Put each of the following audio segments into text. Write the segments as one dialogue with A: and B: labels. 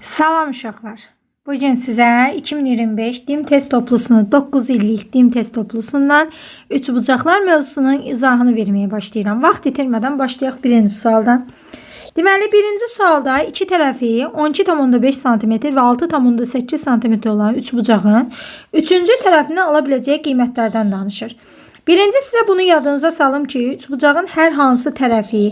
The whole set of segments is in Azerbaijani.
A: Salam uşaqlar. Bugün sizə 2025 DİM test toplusunu 9 illik DİM test toplusundan üçbucaqlar mövzusunun izahını verməyə başlayıram. Vaxt itirmədən başlayaq birinci sualdan. Deməli, birinci sualda iki tərəfi 12,5 cm və 6,8 cm olan üçbucağın üçüncü tərəfindən ala biləcəyi qiymətlərdən danışır. Birinci sizə bunu yadınıza salım ki, üçbucağın hər hansı tərəfi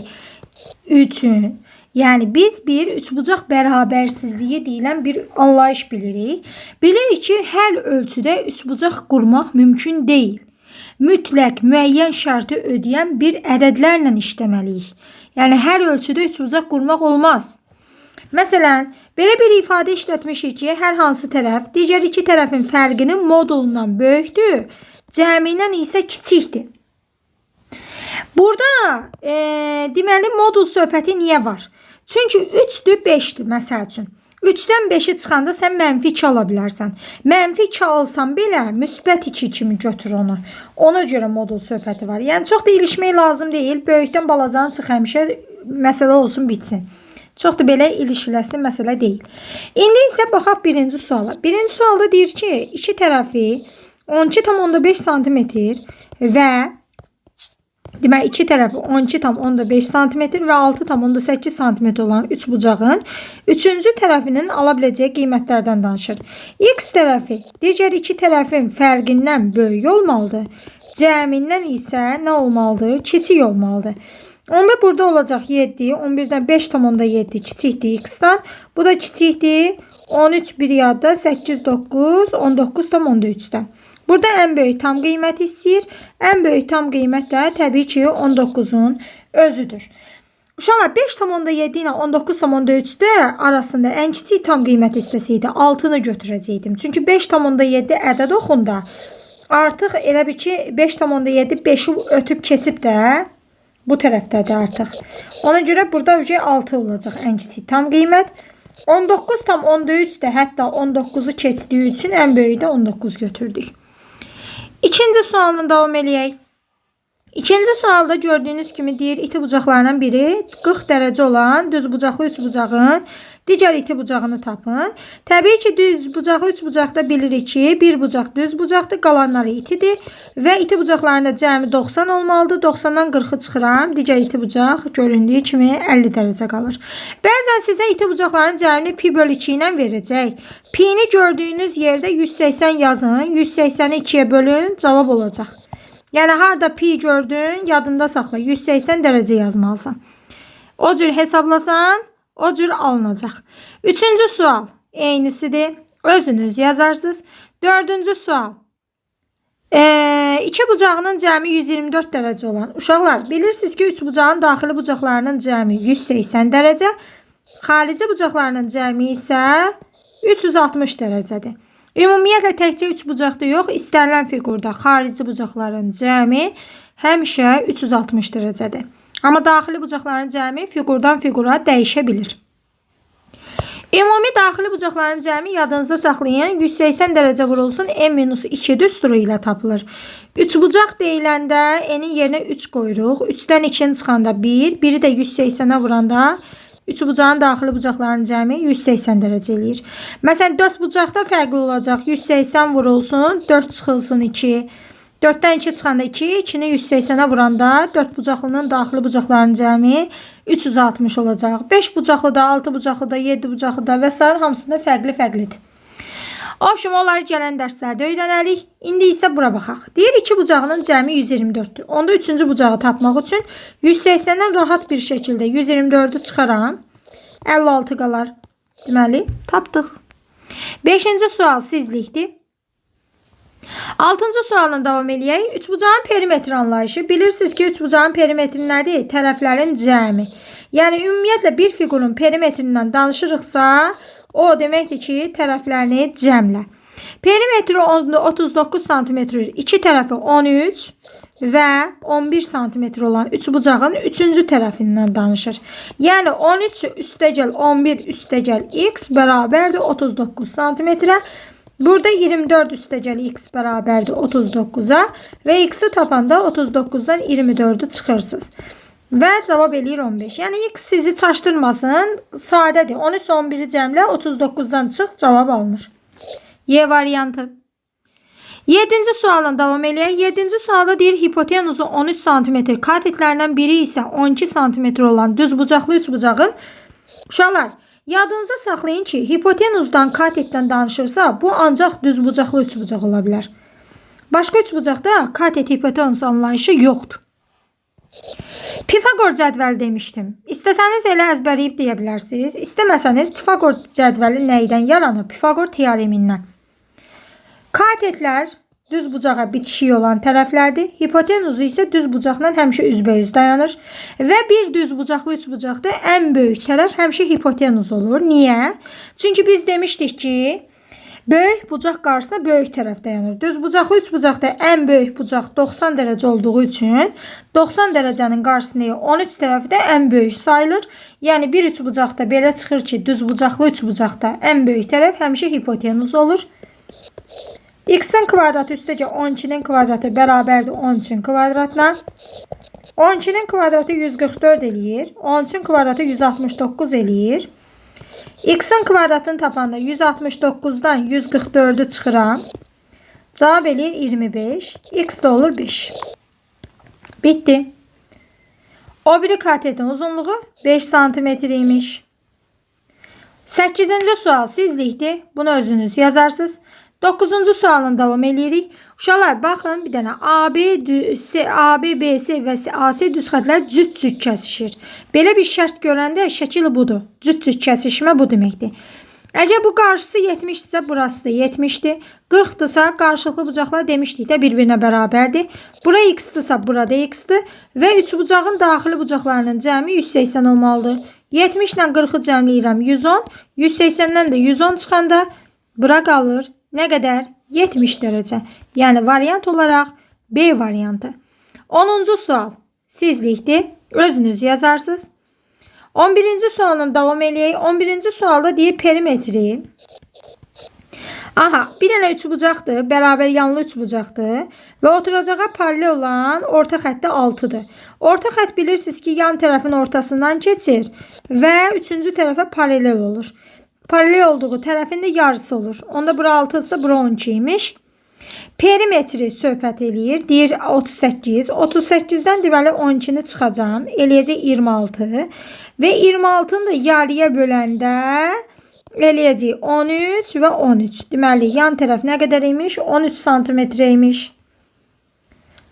A: üçün, yəni biz bir üçbucaq bərabərsizliyi deyilən bir anlayış bilirik. Bilirik ki, hər ölçüdə üçbucaq qurmaq mümkün deyil. Mütləq müəyyən şərti ödəyən bir ədədlərlə işləməliyik. Yəni hər ölçüdə üçbucaq qurmaq olmaz. Məsələn, belə bir ifadə işlətmişik ki, hər hansı tərəf digər iki tərəfin fərqinin modulundan böyükdür, cəmindən isə kiçikdir. Burada deməli modul söhbəti niyə var? Çünki 3'dür 5'dir məsəl üçün. 3'dən 5'i çıxanda sən mənfi 2 ala bilərsən. Mənfi 2 alsan belə müsbət 2 kimi götür onu. Ona görə modul söhbəti var. Yəni çox da ilişmək lazım deyil. Böyükdən balacanı çıx həmişə məsələ olsun bitsin. Çox da belə ilişiləsi məsələ deyil. İndi isə baxaq birinci suala. Birinci sualda deyir ki, iki tərəfi 12,5 cm və demək, iki tərəfi 12,5 cm və 6,8 cm olan üçbucağın üçüncü tərəfinin ala biləcəyi qiymətlərdən danışır. X tərəfi digər iki tərəfin fərqindən böyük olmalıdır. Cəmindən isə nə olmalıdır? Kiçik olmalıdır. Onda burada olacaq 7, 11-dən 5,7 kiçikdir X-dan. Bu da kiçikdir 13 bir yadda 8, 9, 19,3'dən. Burada en böyük tam qiymət istəyir. En böyük tam qiymət də təbii ki 19'un özüdür. Uşaqlar 5,7 ilə 19,3'də arasında en kiçik tam qiymət istəsəydi 6'nı götürəcəkdim. Çünki 5,7 ədəd oxunda artıq elə bir ki 5,7 5'i ötüb keçib də bu tərəfdədir artıq. Ona görə burada 6 olacaq en kiçik tam qiymət. 19,3 də hətta 19'u keçdiyi üçün en böyüyü də 19 götürdük. İkinci sualına davam eləyək. İkinci sualda gördüyünüz kimi deyir, iti bucaqlarından biri 40 dərəcə olan düz bucaqlı üçbucağın digər iti bucağını tapın. Təbii ki, düz bucaqlı üçbucaqda bilirik ki, bir bucaq düz bucaqdır, qalanları itidir və iti bucaqlarında cəmi 90 olmalıdır. 90'dan 40'ı çıxıram, digər iti bucaq göründüyü kimi 50 dərəcə qalır. Bəzən sizə iti bucaqların cəmini pi bölü 2 ilə verəcək. Pi'ni gördüyünüz yerdə 180 yazın, 180'i 2'ye bölün, cavab olacaq. Yəni harda pi gördün, yadında saxla, 180 dərəcə yazmalısan. O cür hesablasan, o cür alınacaq. Üçüncü sual eynisidir. Özünüz yazarsınız. Dördüncü sual. İki bucağının cəmi 124 dərəcə olan. Uşaqlar, bilirsiniz ki, üç bucağın daxili bucaqlarının cəmi 180 dərəcə. Xarici bucaqlarının cəmi isə 360 dərəcədir. Ümumiyyətlə təkcə üç bucaqda yox, istənilən fiqurda xarici bucaqların cəmi həmişə 360 dərəcədir. Amma daxili bucaqların cəmi fiqurdan fiqura dəyişə bilir. Ümumi daxili bucaqların cəmi yadınızda saxlayın, 180 dərəcə vurulsun n-2 düsturu ilə tapılır. Üç bucaq deyiləndə n'in yerinə 3 qoyuruq. 3'dən 2'nin çıxanda 1, biri də 180'ə vuranda üç bucağın daxili bucaqların cəmi 180 dərəcə eləyir. Məsələn, 4 bucaqda fərqli olacaq. 180 vurulsun, 4 çıxılsın 2. 4'dən 2 çıxanda 2, 2'ni 180'ə vuranda 4 bucaqlının daxili bucaqların cəmi 360 olacaq. 5 bucaqlı da, 6 bucaqlı da, 7 bucaqlı da və s. hamısında fərqli-fərqlidir. Obşum, onları gələn dərslərdə öyrənərik. İndi isə bura baxaq. Deyir, iki bucağının cəmi 124'dür. Onda üçüncü bucağı tapmaq üçün 180'dən rahat bir şəkildə 124'ü çıxaram. 56 qalar. Deməli, tapdıq. 5-ci sual sizlikdir. 6-cı sualına davam eləyək. Üçbucağın perimetri anlayışı. Bilirsiniz ki, üçbucağın perimetri nədir? Tərəflərin cəmi. Yəni, ümumiyyətlə bir fiqurun perimetrindən danışırıqsa, o deməkdir ki, tərəflərini cəmlə. Perimetri 39 cm, iki tərəfi 13 və 11 cm olan üçbucağın üçüncü tərəfindən danışır. Yəni 13 üstəgəl 11 üstəgəl x bərabərdir 39 cm. Burada 24 üstəgəl x bərabərdir 39'a və x'i tapanda 39'dan 24'ü çıxırsınız. və cavab eləyir 15. Yəni x sizi çaşdırmasın, sadədir. 13 11-i cəmlə 39-dan çıx, cavab alınır. Y variantı. 7-ci sualdan davam eləyək. 7-ci sualda deyir hipotenuzu 13 cm, katetlərindən biri isə 12 cm olan düzbucaqlı üçbucağın. Uşaqlar, yadınızda saxlayın ki, hipotenuzdan, katetdən danışırsa, bu ancaq düzbucaqlı üçbucaq ola bilər. Başqa üçbucaqda katet hipotenuz anlayışı yoxdur. Pifagor cədvəli demişdim. İstəsəniz elə əzbərləyib deyə bilərsiniz. İstəməsəniz Pifagor cədvəli nəyidən yaranır? Pifagor teoremindən. Katetlər düzbucağa bitişik olan tərəflərdir. Hipotenuzu isə düzbucaqla həmişə üzbəyüz dayanır. Və bir düzbucaqlı üçbucaqda ən böyük tərəf həmişə hipotenuz olur. Niyə? Çünki biz demişdik ki, böyük bucaq qarşısına böyük tərəf dayanır. Düzbucaqlı üçbucaqda ən böyük bucaq 90 dərəcə olduğu üçün 90 dərəcənin qarşısında 13 tərəfi də ən böyük sayılır. Yəni bir üçbucaqda belə çıxır ki, düzbucaqlı üçbucaqda ən böyük tərəf həmişə hipotenuz olur. X-in kvadratı üstəgə 12-nin kvadratı bərabərdir 13-ün kvadratına. 12-nin kvadratı 144 eləyir. 13-ün kvadratı 169 eləyir. X-in kvadratını tapanda 169-dan 144'ü çıxıram. Cavab eləyir 25. X da olur 5. Bitti. O biri katetin uzunluğu 5 cm imiş. 8-ci sual sizlikdir. Bunu özünüz yazarsınız. 9-cu sualın davam eləyirik. Uşaqlar, baxın bir dənə AB, BC və AC düz xətlər cüt-cüt kəsişir. Belə bir şərt görəndə şəkil budur. Cüt-cüt kəsişmə bu deməkdir. Əgər bu qarşısı 70-dirsə, burası da 70-dir. 40-dırsa, qarşılıqlı bucaqlar demişdik də bir-birinə bərabərdir. Bura x-dırsa, burada x-dir. Və üçbucağın daxili bucaqlarının cəmi 180 olmalıdır. 70 ilə 40-ı cəmləyirəm 110. 180-dən də 110 çıxanda bura qalır. Nə qədər? 70 dərəcə. Yəni variant olaraq B variantı. 10-cu sual sizlikdir. Özünüz yazarsınız. 11-ci sualın davam eləyək. 11-ci sualda deyir perimetri. Aha, bir dənə üçbucaqdır. Bərabər yanlı üçbucaqdır. Və oturacağa paralel olan orta xəttdə 6-dır. Orta xətt bilirsiniz ki, yan tərəfin ortasından keçir və üçüncü tərəfə paralel olur. Paralel olduğu tərəfində yarısı olur. Onda bura 6-dırsa, bura 12 imiş. Perimetri söhbət eləyir. Deyir 38. 38-dən deməli 12-ni çıxacam. Eləyəcək 26. Və 26-nı da yarıya böləndə eləyəcək 13 və 13. Deməli, yan tərəf nə qədər imiş? 13 cm imiş.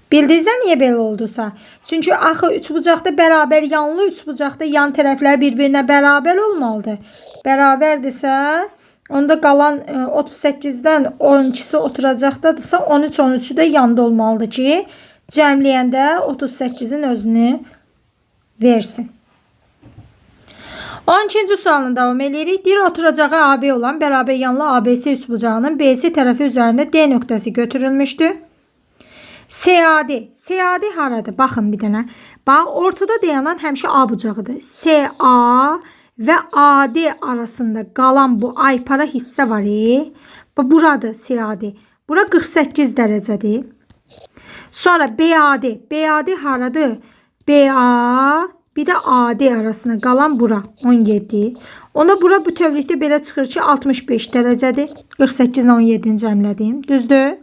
A: Bildinizdə niyə belə oldusa? Çünki axı üçbucaqda bərabər yanlı üçbucaqda yan tərəflər bir-birinə bərabər olmalıdır. Bərabərdirsə, onda qalan 38-dən 12-si oturacaqdadırsa 13-13'ü də yanda olmalıdır ki, cəmləyəndə 38-in özünü versin. 12-ci sualını davam edirik. Deyir oturacağı AB olan bərabər yanlı ABC üçbucağının BC tərəfi üzərində D nöqtəsi götürülmüşdür. CAD. CAD haradır? Baxın bir dənə. Bax, ortada dayanan həmişə A bucağıdır. CA və AD arasında qalan bu aypara hissə var. Buradır CAD. Bura 48 dərəcədir. Sonra BAD. BAD haradır? BA bir də AD arasında qalan bura 17. Ona bura bütövlükdə belə çıxır ki 65 dərəcədir. 48 ilə 17-ni cəmlədim. Düzdür?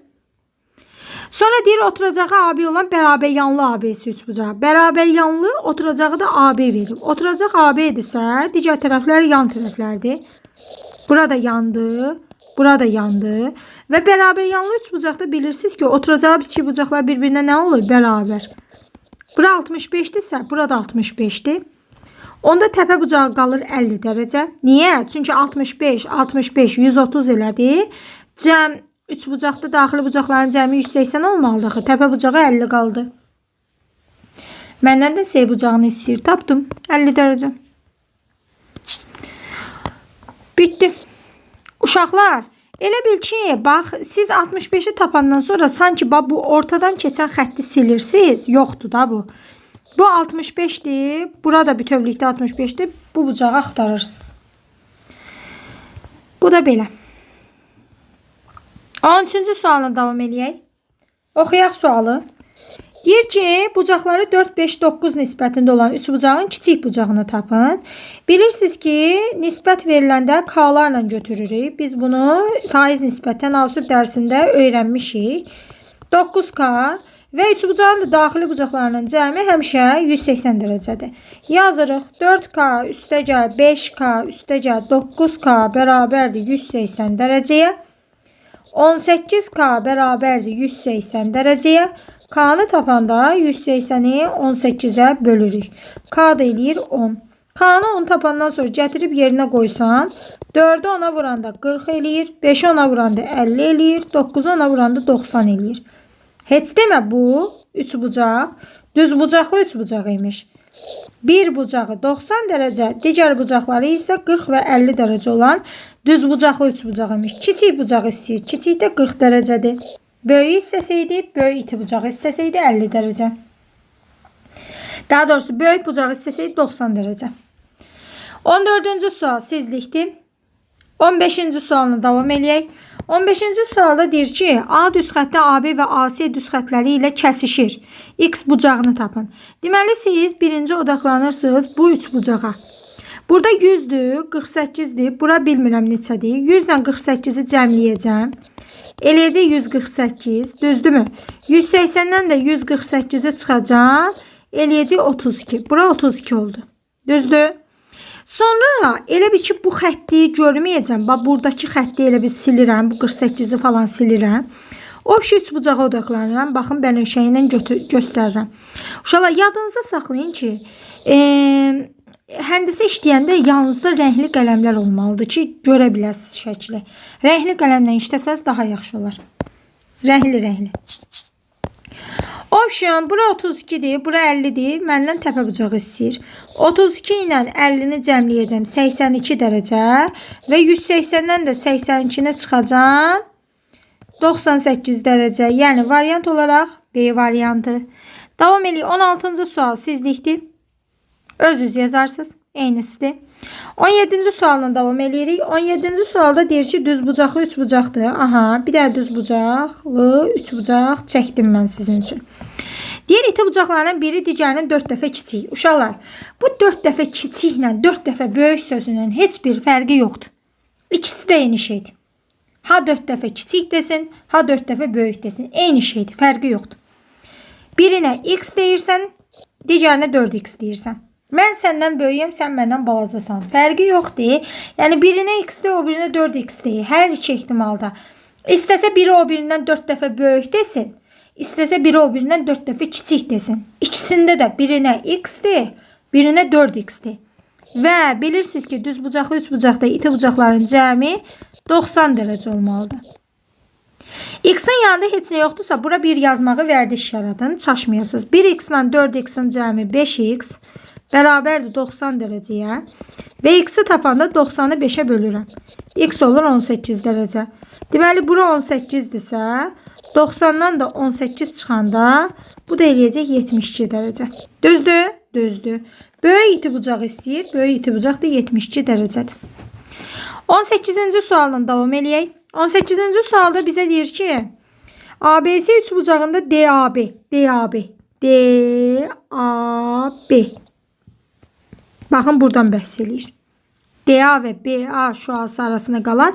A: Sonra deyir oturacağı AB olan bərabər yanlı ABC üçbucağı. Bərabər yanlı oturacağı da AB verir. Oturacaq AB-dirsə, digər tərəflər yan tərəflərdir. Burada yandı, burada yandı. Və bərabər yanlı üçbucaqda bilirsiniz ki, oturacağı bitişik bucaqlar bir-birinə nə olur? Bərabər. Bura 65-dirsə, burada 65-dir. Onda təpə bucağı qalır 50 dərəcə. Niyə? Çünki 65, 65, 130 elədi. Cəm üçbucaqda daxili bucaqların cəmi 180 olmalıdır. Axı, təpə bucağı 50 qaldı. Məndən də C bucağını istəyir. Tapdım. 50 dərəcə. Bitdi. Uşaqlar, elə bil ki, bax, siz 65-i tapandan sonra sanki bu ortadan keçən xətti silirsiniz. Yoxdur da bu. Bu 65'dir. Burada bütövlükdə 65'dir. Bu bucağı axtarırsınız. Bu da belə. 13-cü sualına davam eləyək. Oxuyaq sualı. Deyir ki, bucaqları 4, 5, 9 nisbətində olan üçbucağın kiçik bucağını tapın. Bilirsiniz ki, nisbət veriləndə k-larla götürürük. Biz bunu faiz nisbət tənasüb dərsində öyrənmişik. 9k və üçbucağın da daxili bucaqlarının cəmi həmişə 180 dərəcədir. Yazırıq 4k üstəgəl 5k üstəgəl 9k bərabərdir 180 dərəcəyə. 18k bərabərdir 180 dərəcəyə. K-nı tapanda 180-i 18-ə bölürük. K da eləyir 10. K-nı 10 tapandan sonra gətirib yerinə qoysan, 4-ü ona vuranda 40 eləyir, 5-i ona vuranda 50 eləyir, 9-u ona vuranda 90 eləyir. Heç demə bu üçbucaq düz bucaqlı üçbucaq imiş. Bir bucağı 90 dərəcə, digər bucaqları isə 40 və 50 dərəcə olan düz bucaqlı üçbucaq imiş. Kiçik bucaq istəyir. Kiçik də 40 dərəcədir. Böyük hissəsi idi, böyük iti bucaq hissəsi idi 50 dərəcə. Daha doğrusu böyük bucaq hissəsi idi 90 dərəcə. 14-cü sual sizlikdir. 15-ci sualını davam eləyək. 15-ci sualda deyir ki, A düz xətti AB və AC düz xətləri ilə kəsişir. X bucağını tapın. Deməli, siz birinci odaqlanırsınız bu üç bucağa. Burada 100-dür, 48-dir. Bura bilmirəm neçədir. 100 ilə 48-i cəmləyəcəm. Eləyəcək 148, düzdürmü? 180-dən də 148-i çıxacaq. Eləyəcək 32. Bura 32 oldu. Düzdür? Sonra elə bir ki, bu xətti görməyəcəm. Bax, buradakı xətti elə bir silirəm. Bu 48-i falan silirəm. O bir üç bucağa odaqlanıram. Baxın, bənövşəyi ilə göstərirəm. Uşaqlar, yadınızda saxlayın ki, həndəsə işləyəndə yanınızda rəngli qələmlər olmalıdır ki, görə biləsiniz şəkli. Rəngli qələmlə işləsəz daha yaxşı olar. Rəngli. Option, bura 32-dir, bura 50-dir. Məndən təpə bucağı istəyir. 32 ilə 50-ni cəmləyəcəm 82 dərəcə və 180-dən də 82-ni çıxacam 98 dərəcə. Yəni, variant olaraq B variantı. Davam edək. 16-cı sual sizlikdir. Öz yazarsınız. Eynisidir. 17-ci sualına davam edirik. 17-ci sualda deyir ki, düz bucaqlı üç bucaqdır. Aha, bir də düz bucaqlı üç bucaq çəkdim mən sizin üçün. Deyir, iti bucaqlarının biri digərinin 4 dəfə kiçik. Uşaqlar, bu 4 dəfə kiçiklə 4 dəfə böyük sözünün heç bir fərqi yoxdur. İkisi də eyni şeydir. Ha 4 dəfə kiçik desin, ha 4 dəfə böyük desin. Eyni şeydir, fərqi yoxdur. Birinə x deyirsən, digərinə 4x deyirsən. Mən səndən böyüyəm, sən məndən balacasan. Fərqi yoxdur. Yəni, birinə x-dir, o birinə 4x-dir. Hər iki ehtimalda. İstəsə biri o birindən 4 dəfə böyük desin. İstəsə biri o birindən 4 dəfə kiçik desin. İkisində də birinə x-dir, birinə 4x-dir. Və bilirsiniz ki, düz bucaqlı üç bucaqda iti bucaqların cəmi 90 dərəcə olmalıdır. X-in yanında heç nə yoxdursa, bura bir yazmağı vərdiş yaradın. Çaşmayasınız. 1x ilə 4x-in cəmi 5x bərabərdir 90 dərəcəyə və x-i tapanda 90-ı 5-ə bölürəm. X olur 18 dərəcə. Deməli, bura 18-dirsə, 90-dan da 18 çıxanda bu da eləyəcək 72 dərəcə. Düzdür? Düzdür. Böyük iti bucaq istəyir. Böyük iti bucaq da 72 dərəcədir. 18-ci sualla davam eləyək. 18-ci sualda bizə deyir ki, ABC üç bucağında DAB baxın, buradan bəhs eləyir. DA və BA şüası arasında qalan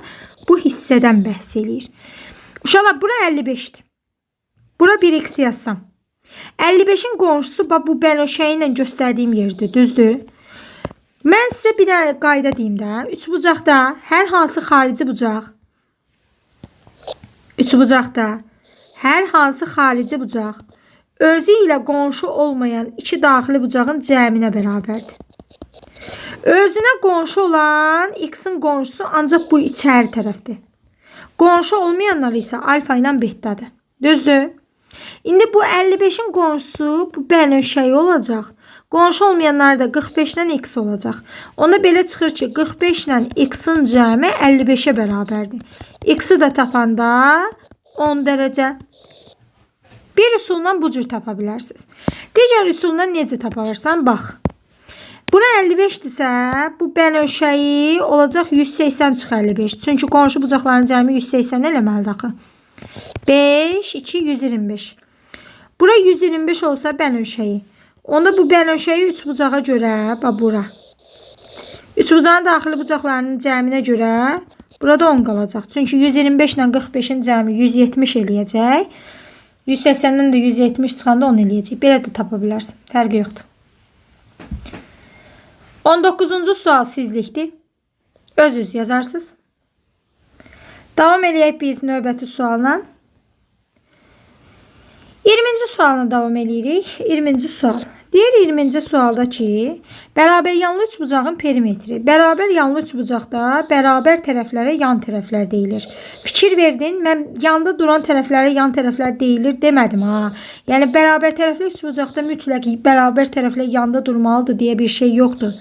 A: bu hissədən bəhs eləyir. Uşaqlar, bura 55-dir. Bura 1x yazsam. 55-in qonşusu bu bənövşəyi ilə göstərdiyim yerdir, düzdür? Mən sizə bir də qayda deyim də. Üç bucaqda hər hansı xarici bucaq, özü ilə qonşu olmayan iki daxili bucağın cəminə bərabərdir. Özünə qonşu olan x-in qonşusu ancaq bu içəri tərəfdir. Qonşu olmayanlar isə alfa ilə betadır. Düzdür? İndi bu 55-in qonşusu bu bənövşəyi olacaq. Qonşu olmayanlar da 45-dən x olacaq. Ona belə çıxır ki, 45-dən x-in cəmi 55-ə bərabərdir. X-i də tapanda 10 dərəcə. Bir üsulla bu cür tapa bilərsiniz. Digər üsulla necə taparsan? Bax. Bura 55-dirsə, bu bənövşəyi olacaq 180 çıx 55. Çünki qonşu bucaqların cəmi 180 eləməlidir axı. 5, 2, 125. Bura 125 olsa bənövşəyi. Onda bu bənövşəyi 3 bucağa görə, bax bura. 3 bucağın daxili bucaqlarının cəminə görə burada 10 qalacaq. Çünki 125 ilə 45-in cəmi 170 eləyəcək. 180-dən də 170 çıxanda 10 eləyəcək. Belə də tapa bilərsin. Fərqi yoxdur. 19-cu sual sizlikdir. Öz yazarsınız. Davam eləyək biz növbəti sualla. 20-ci sualına davam eləyirik. 20-ci sual. Deyir 20-ci sualda ki, bərabər yanlı üçbucağın perimetri. Bərabər yanlı üçbucaqda bərabər tərəflərə yan tərəflər deyilir. Fikir verdin, mən yanda duran tərəflərə yan tərəflər deyilir demədim ha. Yəni bərabər tərəfli üçbucaqda mütləq bərabər tərəflər yanda durmalıdır deyə bir şey yoxdur.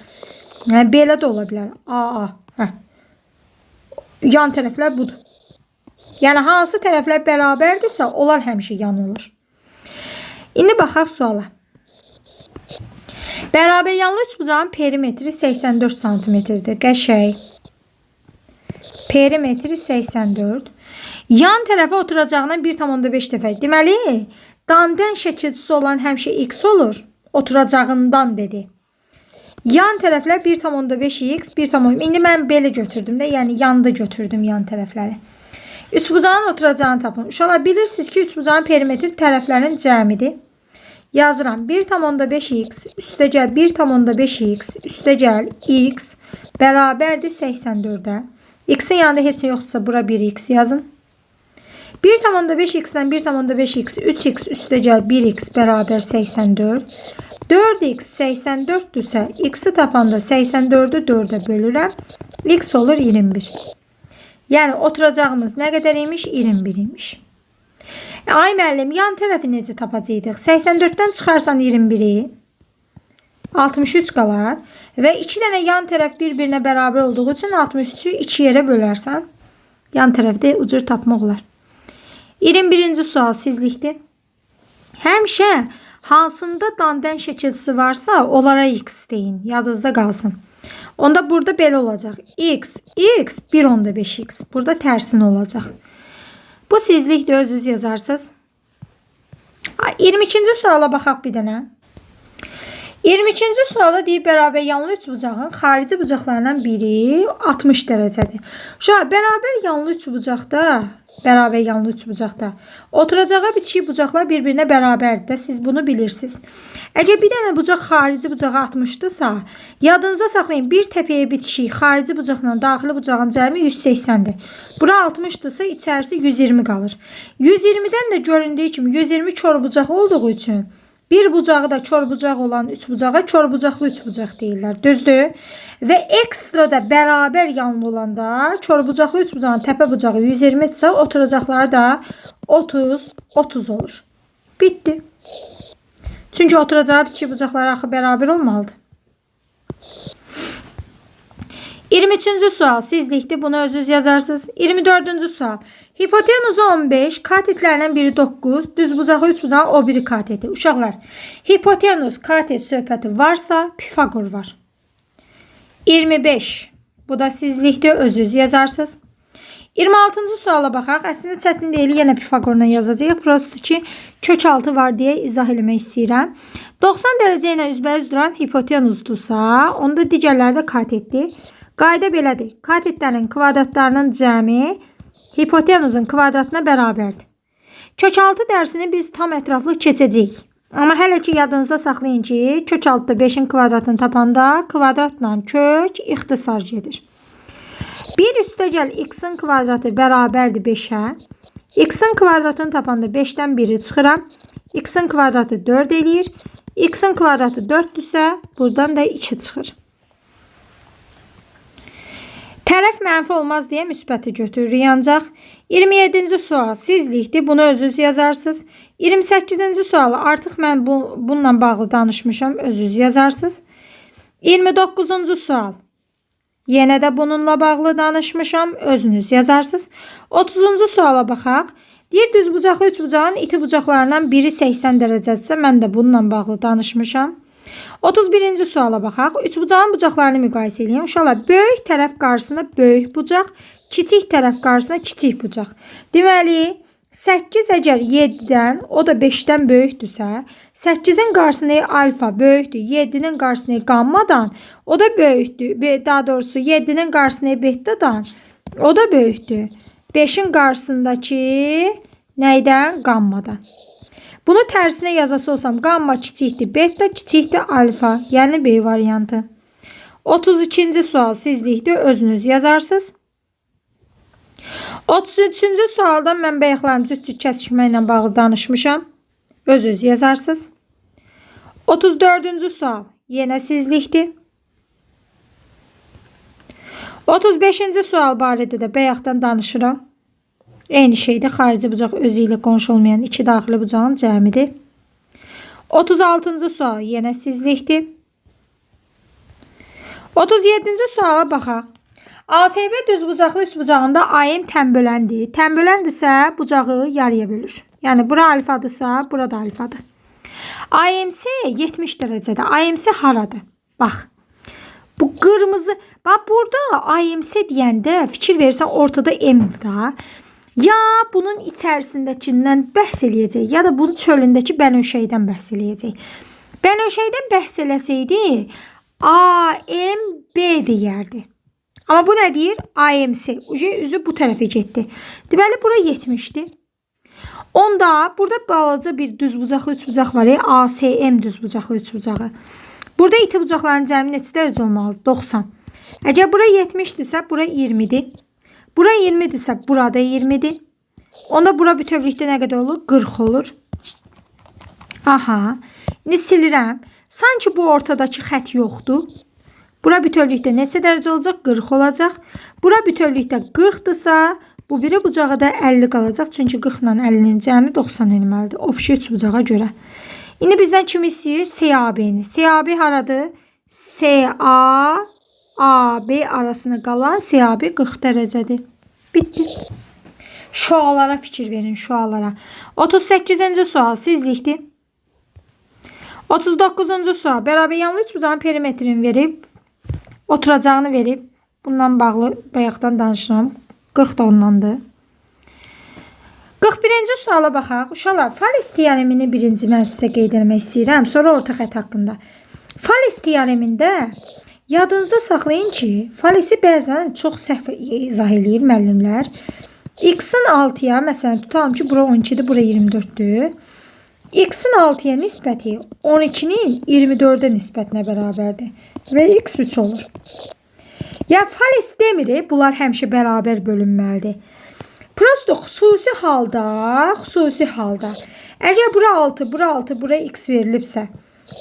A: Yəni belə də ola bilər. Yan tərəflər budur. Yəni hansı tərəflər bərabərdirsə, onlar həmişə yan olur. İndi baxaq suala. Bərabər yanlı üçbucağın perimetri 84 santimetrdir. Qəşəng. Perimetri 84. Yan tərəfə oturacağına 1,5 dəfə. Deməli, dandan şəkilçisi olan həmişə x olur. Oturacağından dedi. Yan tərəflər 1,5x, 1,5. İndi mən belə götürdüm də, yəni yanda götürdüm yan tərəfləri. Üçbucağın oturacağını tapın. Uşaqlar bilirsiniz ki, üçbucağın perimetri tərəflərin cəmidir. Yazıram 1,5x üstəgəl 1,5x üstəgəl x bərabərdir 84-ə. X-in yanında heç yoxdursa bura 1x yazın. 1,5x-dən 1,5x 3x üstəgəl 1x bərabər 84. 4x 84-dürsə x-i tapanda 84-ü 4-ə bölürəm. X olur 21. Yəni oturacağımız nə qədər imiş? 21 imiş. Ay müəllim, yan tərəfi necə tapacaqdıq? 84-dən çıxarsan 21-i 63 qalar və 2 dənə yan tərəf bir-birinə bərabər olduğu üçün 63-ü 2 yerə bölərsən. Yan tərəfdə ucur tapmaq olar. 21-ci sual sizlikdir. Həmişə hansında dandan şəkilçisi varsa, onlara x deyin. Yadınızda qalsın. Onda burada belə olacaq. X 1,5x. Burada tərsin olacaq. Bu sizlikdir, özünüz yazarsınız. 22-ci suala baxaq bir dənə. 22-ci suala deyib bərabər yanlı üçbucağın xarici bucaqlarından biri 60 dərəcədir. Bərabər yanlı üçbucaqda oturacağı bitişik bucaqlar bir-birinə bərabərdir. Siz bunu bilirsiniz. Əgər bir dənə bucaq xarici bucağa 60-dırsa, yadınızda saxlayın, bir təpəyə bitişik xarici bucaqla daxili bucağın cəmi 180-dir. Bura 60-dırsa içərisi 120 qalır. 120-dən də göründüyü kimi 120 kör bucaq olduğu üçün bir bucağı da kör bucaq olan üçbucağa kör bucaqlı üçbucaq deyirlər. Düzdür? Və ekstra da bərabər yanlı olanda kör bucaqlı üçbucağın təpə bucağı 120-dirsə, oturacaqları da 30 olur. Bitdi. Çünki oturacağı iki bucaqları axı bərabər olmalıdır. 23-cü sual sizlikdir. Bunu özünüz yazarsınız. 24-cü sual. Hipotenuzu 15, katetlərindən biri 9, düzbucağı üçbucağın o biri kateti. Uşaqlar, hipotenuz katet söhbəti varsa Pifagor var. 25. Bu da sizlikdir. Özünüz yazarsınız. 26-cı suala baxaq. Əslində çətin deyil. Yenə Pifagorla yazacağıq. Burası ki, kök altı var deyə izah eləmək istəyirəm. 90 dərəcə ilə üzbəüz duran hipotenuzdursa, onda digərləri də katetdir. Qayda belədir. Katetlərin kvadratlarının cəmi hipotenuzun kvadratına bərabərdir. Kökaltı dərsini biz tam ətraflı keçəcəyik. Amma hələ ki yadınızda saxlayın ki, kökaltıda 5-in kvadratını tapanda kvadratla kök ixtisar gedir. 1 üstəgəl x-in kvadratı bərabərdir 5-ə. X-in kvadratını tapanda 5-dən 1-i çıxıram. X-in kvadratı 4 eləyir. X-in kvadratı 4-dürsə, buradan da 2 çıxır. Tərəf mənfi olmaz deyə müsbəti götürürük ancaq. 27-ci sual sizlikdir. Bunu özünüz yazarsınız. 28-ci sualı artıq mən bununla bağlı danışmışam. Özünüz yazarsınız. 29-cu sual. Yenə də bununla bağlı danışmışam. Özünüz yazarsınız. 30-cu suala baxaq. Deyir düzbucaqlı üçbucağın iti bucaqlarından biri 80 dərəcədirsə, mən də bununla bağlı danışmışam. 31-ci suala baxaq. Üçbucağın bucaqlarını müqayisə edin. Uşaqlar, böyük tərəf qarşısına böyük bucaq, kiçik tərəf qarşısına kiçik bucaq. Deməli, 8 əgər 7-dən, o da 5-dən böyükdürsə, 8-in qarşısında alfa böyükdür, 7-nin qarşısında qammadan, o da böyükdür. Daha doğrusu 7-nin qarşısında betadan, o da böyükdür. 5-in qarşısındakı nəydən? Qammadan. Bunu tərsinə yazası olsam, qamma kiçikdir, beta kiçikdir alfa, yəni B variantı. 32-ci sual sizlikdir, özünüz yazarsınız. 33-cü sualdan mən bəyəxlərim cüt-cüt kəsişməklə bağlı danışmışam. Öz yazarsınız. 34-cü sual yenə sizlikdir. 35-ci sual barədə də bəyəxdən danışıram. Eyni şeydir, xarici bucaq özü ilə qonşu olmayan iki daxili bucağın cəmidir. 36-cı sual yenə sizlikdir. 37-ci suala baxaq. ASB düz bucaqlı üç bucağında AM tənböləndir. Tənböləndirsə bucağı yarıya bölür. Yəni bura alfadırsa, burada alfadır. AMC 70 dərəcədə. AMC haradır? Bax. Bu qırmızı. Bax burada AMC deyəndə fikir verirsən ortada M-dir da. Ya bunun içərisindəkindən bəhs eləyəcək, ya da bunun çölündəki bənövşəkdən bəhs eləyəcək. Bənövşəkdən bəhs eləsəydi AMB deyərdi. Amma bu nə deyir? AMC. Üzü bu tərəfə getdi. Deməli, bura 70'dir. Onda burada balaca bir düz bucaqlı üç bucaq var. ASM düz bucaqlı üç bucağı. Burada iti bucaqların cəmi neçə dərəcə olmalıdır? 90. Əgər bura 70'dirsə, bura 20'dir. Bura 20'dirsə, burada 20'dir. Onda bura bütövlükdə nə qədər olur? 40 olur. Aha. İndi silirəm. Sanki bu ortadakı xət yoxdur. Bura bütövlükdə neçə dərəcə olacaq? 40 olacaq. Bura bütövlükdə 40'dırsa, bu biri bucağı da 50 qalacaq. Çünki 40 ilə 50'nin cəmi 90 eləməlidir. Opşi üç bucağa görə. İndi bizdən kim istəyir? CAB-ni. CAB haradır? CA AB arasında qalan CAB 40 dərəcədir. Bitti. Şualara fikir verin, şualara. 38-ci sual sizlikdir. 39-cu sual. Bərabər yanlı üç bucağın perimetrini verib, oturacağını verib. Bundan bağlı bayaqdan danışıram. 40 da ondandır. 41-ci suala baxaq. Uşaqlar, Fales teoremini birinci mən sizə qeyd etmək istəyirəm. Sonra orta xətt haqqında. Fales teoremində yadınızda saxlayın ki, Falesi bəzən çox səhv izah eləyir müəllimlər. X-in 6'ya, məsələn, tutalım ki, bura 12'dir, bura 24'dür. X-in 6'ya nisbəti 12'nin 24'ə nisbətinə bərabərdir. Və X 3 olur. Ya Fales demir, bunlar həmişə bərabər bölünməlidir. Prosto xüsusi halda, əgər bura 6, bura 6, bura X verilibsə,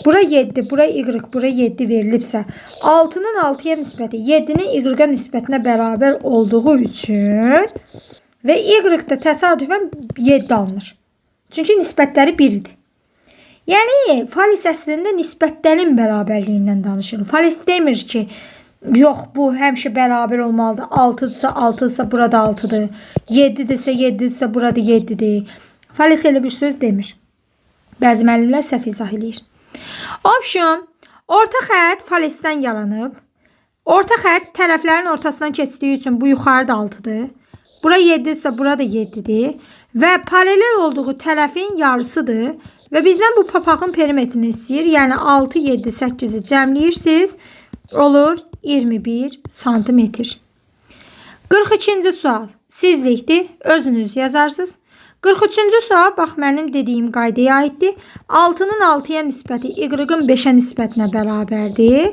A: bura 7, bura Y, bura 7 verilibsə, 6'nın 6'ya nisbəti 7'nin Y-ə nisbətinə bərabər olduğu üçün və Y-də təsadüfən 7 alınır. Çünki nisbətləri 1-dir. Yəni, Fales əslində nisbətlərin bərabərliyindən danışır. Fales demir ki, yox, bu həmişə bərabər olmalıdır. 6'dırsa 6'dırsa burada 6'dır. 7'dirsə 7'dirsə burada 7'dir. Fales elə bir söz demir. Bəzi müəllimlər səhv izah eləyir. Option, orta xətt Falesdən yaranıb. Orta xətt tərəflərin ortasından keçdiyi üçün bu yuxarıda 6'dır. Bura 7'dirsə burada 7'dir. Və paralel olduğu tərəfin yarısıdır. Və bizdən bu papağın perimetrini istəyir. Yəni 6, 7, 8'i cəmləyirsiniz. Olur 21 santimetr. 42-ci sual sizlikdir. Özünüz yazarsınız. 43-cü sual bax mənim dediyim qaydaya aiddir. 6'nın 6'ya nisbəti Y-ın 5'ə nisbətinə bərabərdir.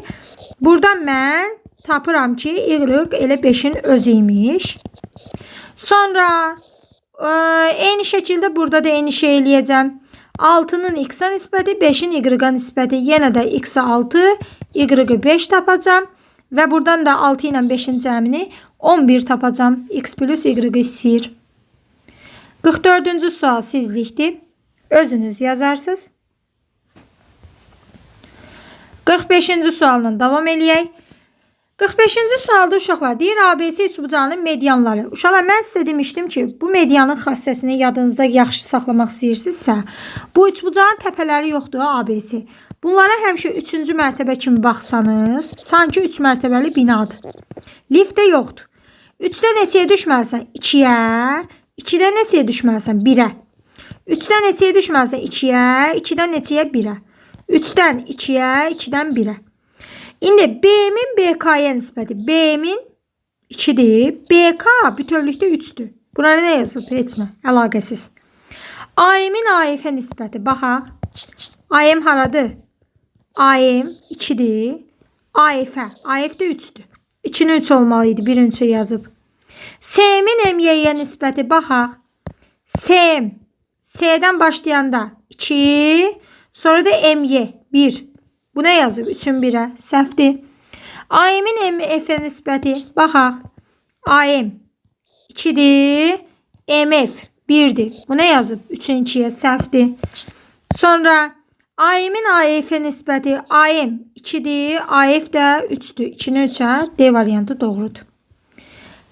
A: Buradan mən tapıram ki, Y elə 5'in özüymiş. Sonra eyni şəkildə burada da eyni şey eləyəcəm. 6'nın X-ə nisbəti, 5'in Y-ə nisbəti. Yenə də X-ə 6, Y-ə 5 tapacam. Və buradan da 6 ilə 5'in cəmini 11 tapacam. X plus Y istəyir. 44-cü sual sizlikdir. Özünüz yazarsınız. 45-ci sualla davam eləyək. 45-ci sualda uşaqlar deyir ABC üçbucağının medianları. Uşaqlar mən sizə demişdim ki, bu medianın xassəsini yadınızda yaxşı saxlamaq istəyirsinizsə, bu üçbucağın təpələri yoxdur ABC. Bunlara həmişə 3-cü mərtəbə kimi baxsanız, sanki 3 mərtəbəli binadır. Liftdə yoxdur. 3-də neçəyə düşməlisən? 2-yə, 2-dən neçəyə düşməlisən? 1-ə. 3-dən neçəyə düşməlisən? 2-yə. 2-dən neçəyə? 1-ə. 3-dən 2-yə, 2-dən 1-ə. İndi B-min BK-yə nisbəti. B-min 2-dir. BK bütövlükdə 3-dür. Buna nə yazılıb? Heç nə. Əlaqəsiz. AM-in AF-ə nisbəti. Baxaq. AM haradır? AM 2-dir. AF-ə. AF də 3-dür. 2-nin 3 olmalı idi. 1-in 3'ü yazıb. S-min MY-yə nisbəti. Baxaq. S-m. S-dən başlayanda 2. Sonra da MY 1. Bu nə yazıb? 3-ün 1-ə. Səhvdir. AM-in MF-ə nisbəti. Baxaq. AM 2-dir. MF 1'dir. Bu nə yazıb? 3-ün 2'yə. Səhvdir. Sonra AM-in AF-ə nisbəti. AM 2'dir. AF də 3'dür. 2-nin 3'ə. D variantı doğrudur.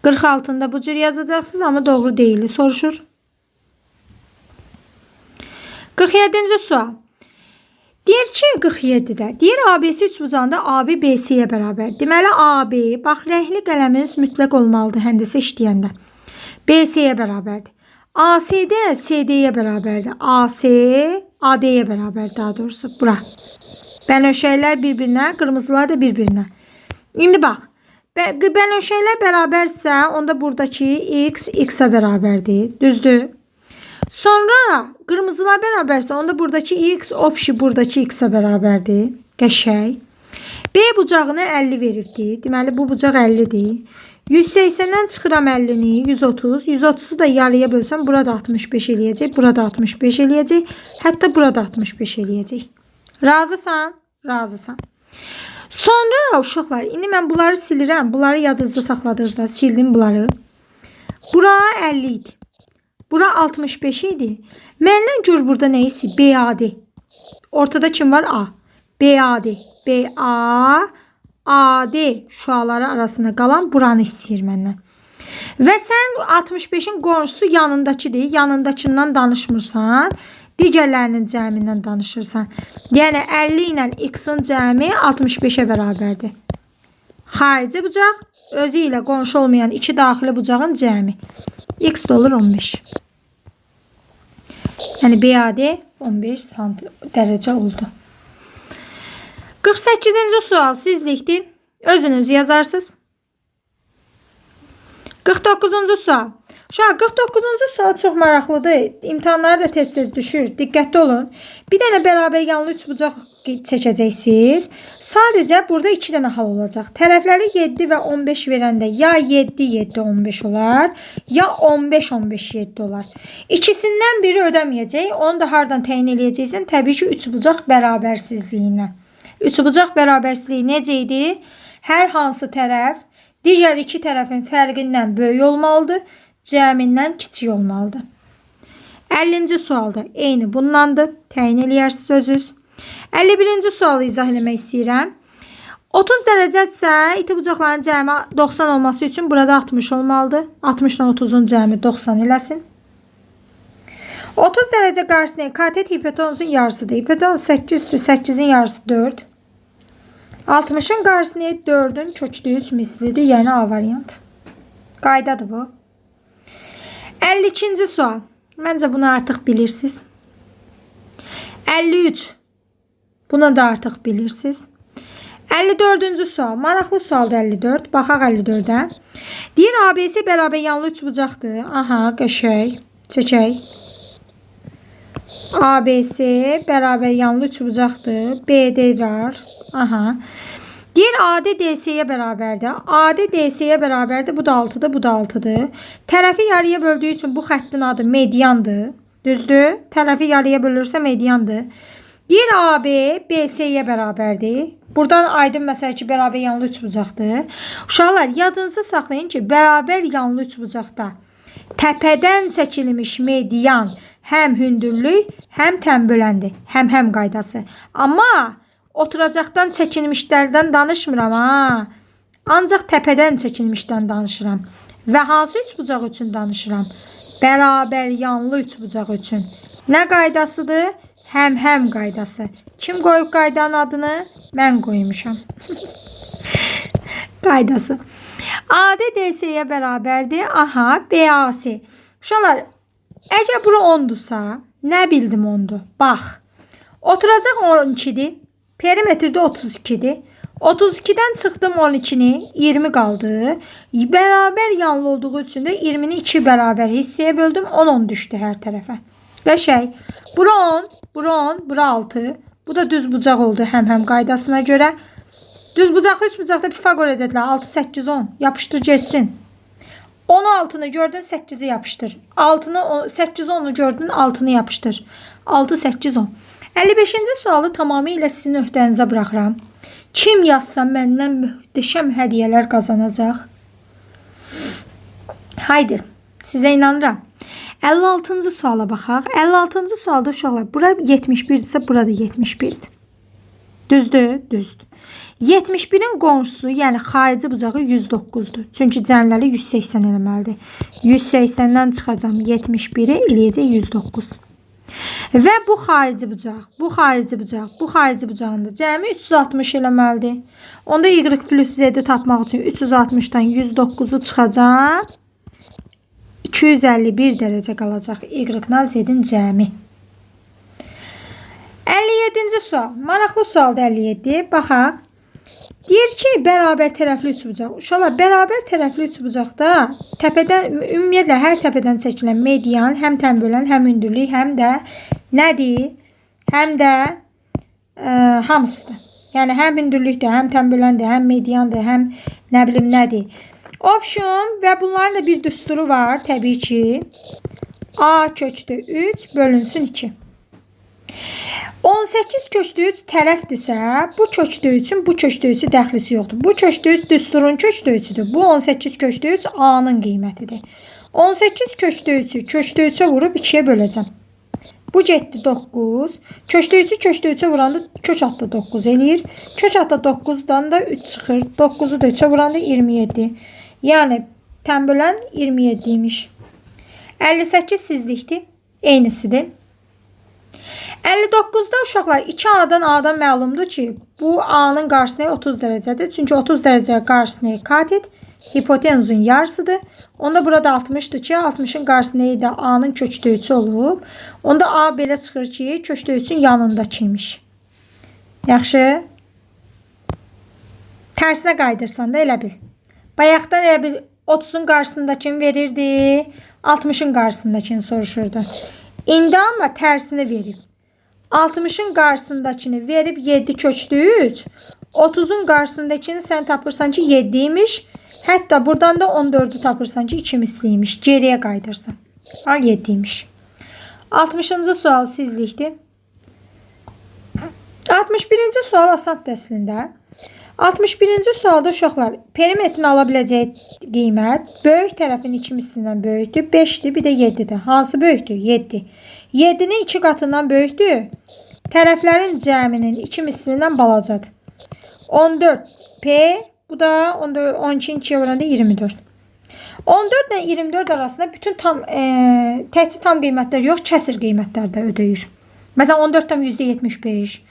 A: 46'ında bu cür yazacaqsınız, amma doğru deyil. Soruşur. 47-ci sual. Deyir ki, 47-də. Deyir ABC üçbucağında AB BC-yə bərabər. Deməli AB, bax rəngli qələminiz mütləq olmalıdır həndəsə işləyəndə. BC-yə bərabərdir. ACD CD-yə bərabərdir. AC AD-yə bərabərdir daha doğrusu. Bura. Bənövşəklər bir-birinə, qırmızılar da bir-birinə. İndi bax. Bənövşəklər bərabərsə, onda buradakı X X-ə bərabərdir. Düzdür. Sonra qırmızılar bərabərsə, onda buradakı X opşi buradakı X-ə bərabərdir. Qəşəng. B bucağını 50 veribdir. Deməli, bu bucaq 50-dir. 180-dən çıxıram 50-ni, 130. 130'u da yarıya bölsəm, burada 65 eləyəcək. Burada 65 eləyəcək. Hətta burada 65 eləyəcək. Razısan? Razısan. Sonra uşaqlar, indi mən bunları silirəm. Bunları yadınızda saxladığınızda sildim bunları. Bura 50 idi. Bura 65 idi. Məndən gör burada nə isə? BAD. Ortada kim var? A. BAD. BA. AD şuaları arasında qalan buranı istəyir məndən. Və sən 65'in qonşusu yanındakıdır. Yanındakından danışmırsan. Digərlərinin cəmindən danışırsan. Yəni 50 ilə X-in cəmi 65'ə bərabərdir. Xarici bucaq özü ilə qonşu olmayan iki daxili bucağın cəmi. X də olur 15. Yəni BAD 15 dərəcə oldu. 48-ci sual sizlikdir. Özünüz yazarsınız. 49-cu sual. Uşaq 49-cu sual çox maraqlıdır. İmtahanları da tez-tez düşür. Diqqətli olun. Bir dənə bərabər yanlı üçbucaq çəkəcəksiniz. Sadəcə burada 2 dənə hal olacaq. Tərəfləri 7 və 15 verəndə ya 7 7 15 olar, ya 15 15 7 olar. İkisindən biri ödəməyəcək. Onu da hardan təyin eləyəcəksən? Təbii ki, üçbucaq bərabərsizliyindən. Üçbucaq bərabərsizliyi necə idi? Hər hansı tərəf digər iki tərəfin fərqindən böyük olmalıdır. Cəmindən kiçik olmalıdır. 50-ci sualda eyni bundandır. Təyin eləyərsiniz özünüz. 51-ci sualı izah eləmək istəyirəm. 30 dərəcədirsə, iti bucaqların cəmi 90 olması üçün burada 60 olmalıdır. 60 ilə 30'un cəmi 90 eləsin. 30 dərəcə qarşısına katet hipotenuzun yarısıdır. Hipotenuz 8'dir. 8'in yarısı 4. 60'ın qarşısına 4'ün köklü 3 mislidir. Yəni A variantı. Qaydadır bu. 52-ci sual. Məncə bunu artıq bilirsiniz. 53. Bunu da artıq bilirsiniz. 54-cü sual. Maraqlı sualdır 54. Baxaq 54'ə. Deyir ABC bərabər yanlı üçbucaqdır. Aha, qəşəng. Çəkək. ABC bərabər yanlı üçbucaqdır. BD var. Aha. Deyir AD DC'yə bərabərdir. AD DC'yə bərabərdir. Bu da 6'dır, bu da 6'dır. Tərəfi yarıya böldüyü üçün bu xəttin adı mediandır. Düzdür? Tərəfi yarıya bölürsə mediandır. Deyir AB BC'yə bərabərdir. Buradan aydın məsələ ki, bərabər yanlı üçbucaqdır. Uşaqlar, yadınızda saxlayın ki, bərabər yanlı üçbucaqda təpədən çəkilmiş median həm hündürlük, həm tənböləndir. Həm qaydası. Amma oturacaqdan çəkilmişlərdən danışmıram ha. Ancaq təpədən çəkilmişdən danışıram. Və hansı üçbucaq üçün danışıram? Bərabər yanlı üçbucaq üçün. Nə qaydasıdır? Həm qaydası. Kim qoyub qaydanın adını? Mən qoymuşam. Qaydası. AD DC'yə bərabərdir. Aha, BAC. Uşaqlar, əgər bura 10-dursa, nə bildim 10-dur? Bax, oturacaq 12-dir, perimetrdə 32-dir. 32-dən çıxdım 12-ni, 20 qaldı. Bərabər yanlı olduğu üçün də 20-ni 2 bərabər hissəyə böldüm, 10 düşdü hər tərəfə. Qəşəng. Bura 10, bura 10, bura 6. Bu da düz bucaq oldu həm qaydasına görə. Düz bucaqlı, üç bucaqda Pifagor edədilər. 6, 8, 10. Yapışdır geçsin. 10'u 6'ını gördün, 8'i yapıştır. 6'ını 8, 10'u gördün, 6'ını yapıştır. 6, 8, 10. 55-ci sualı tamamilə sizin öhdənizə bırakıram. Kim yazsa məndən möhtəşəm hədiyyələr qazanacaq. Haydi, sizə inanıram. 56-cı suala baxaq. 56-cı sualda uşaqlar, bura 71-dirsə, burada 71-dir. Düzdür? Düzdür. 71'in qonşusu, yəni xarici bucağı 109'dur. Çünki cəmləri 180 eləməlidir. 180'dən çıxacam 71'i eləyəcək 109. Və bu xarici bucaq, bu xarici bucaq, bu xarici bucağında cəmi 360 eləməlidir. Onda y plus z tapmaq üçün 360'dan 109'u çıxacaq. 251 dərəcə qalacaq y-dan z-in cəmi. 57-ci sual. Maraqlı sualda 57. Baxaq. Deyir ki, bərabər tərəfli üçbucaq. Uşaqlar, bərabər tərəfli üçbucaqda təpədən, ümumiyyətlə hər təpədən çəkilən median, həm tənbölən, həm hündürlük, həm də nədir? Həm də hamısıdır. Yəni, həm hündürlükdə, həm tənböləndir, həm mediandır, həm nə bilim nədir? Option və bunların da bir düsturu var, təbii ki. A köçdü 3 bölünsün 2. 18 köçdüyü tərəfdirsə, bu köçdüyü üçün bu köçdüyü dəxlisi yoxdur. Bu köçdüyü düsturun köçdüyüdür. Bu 18 köçdüyü A-nın qiymətidir. 18 köçdüyü vurub 2'yə böləcəm. Bu getdi 9. Köçdüyü vuranda köç atda 9 eləyir. Köç atda 9'dan da 3 çıxır. 9'u da 3'ə vuranda 27. Yəni tənbölən 27 imiş. 58 sizlikdir. Eynisidir. 59'da uşaqlar 2 A'dan məlumdur ki, bu A'nın qarşısına 30 dərəcədir. Çünki 30 dərəcə qarşısına katet hipotenuzun yarısıdır. Onda burada 60'dır ki, 60'ın qarşısına da A'nın köçdüyücü olub. Onda A belə çıxır ki, köçdüyücün yanındakıymış. Yaxşı. Tərsinə qaydırsan da elə bil. Bayaqdan elə bil 30'un qarşısındakini verirdi, 60'ın qarşısındakini soruşurdu. İndi amma tərsini verib. 60'ın qarşısındakini verib 7 köçdüyü 3. 30'un qarşısındakini sən tapırsan ki 7 imiş. Hətta buradan da 14'ü tapırsan ki 2 misliymiş. Geriyə qaydırsan. Al 7 imiş. 60-cı sual sizlikdir. 61-ci sual asant dəslində. 61-ci sualda uşaqlar perimetrin ala biləcəyi qiymət böyük tərəfin 2 mislindən böyükdür. 5'dir, bir də 7'dir. Hansı böyükdür? 7. 7'nin 2 qatından böyükdür. Tərəflərin cəminin 2 mislindən balacadır. 14P, bu da 12'nin 2'yə vuranda 24. 14 ilə 24 arasında bütün təkcə tam qiymətlər yox, kəsir qiymətlər də ödəyir. Məsələn 14 tam %75.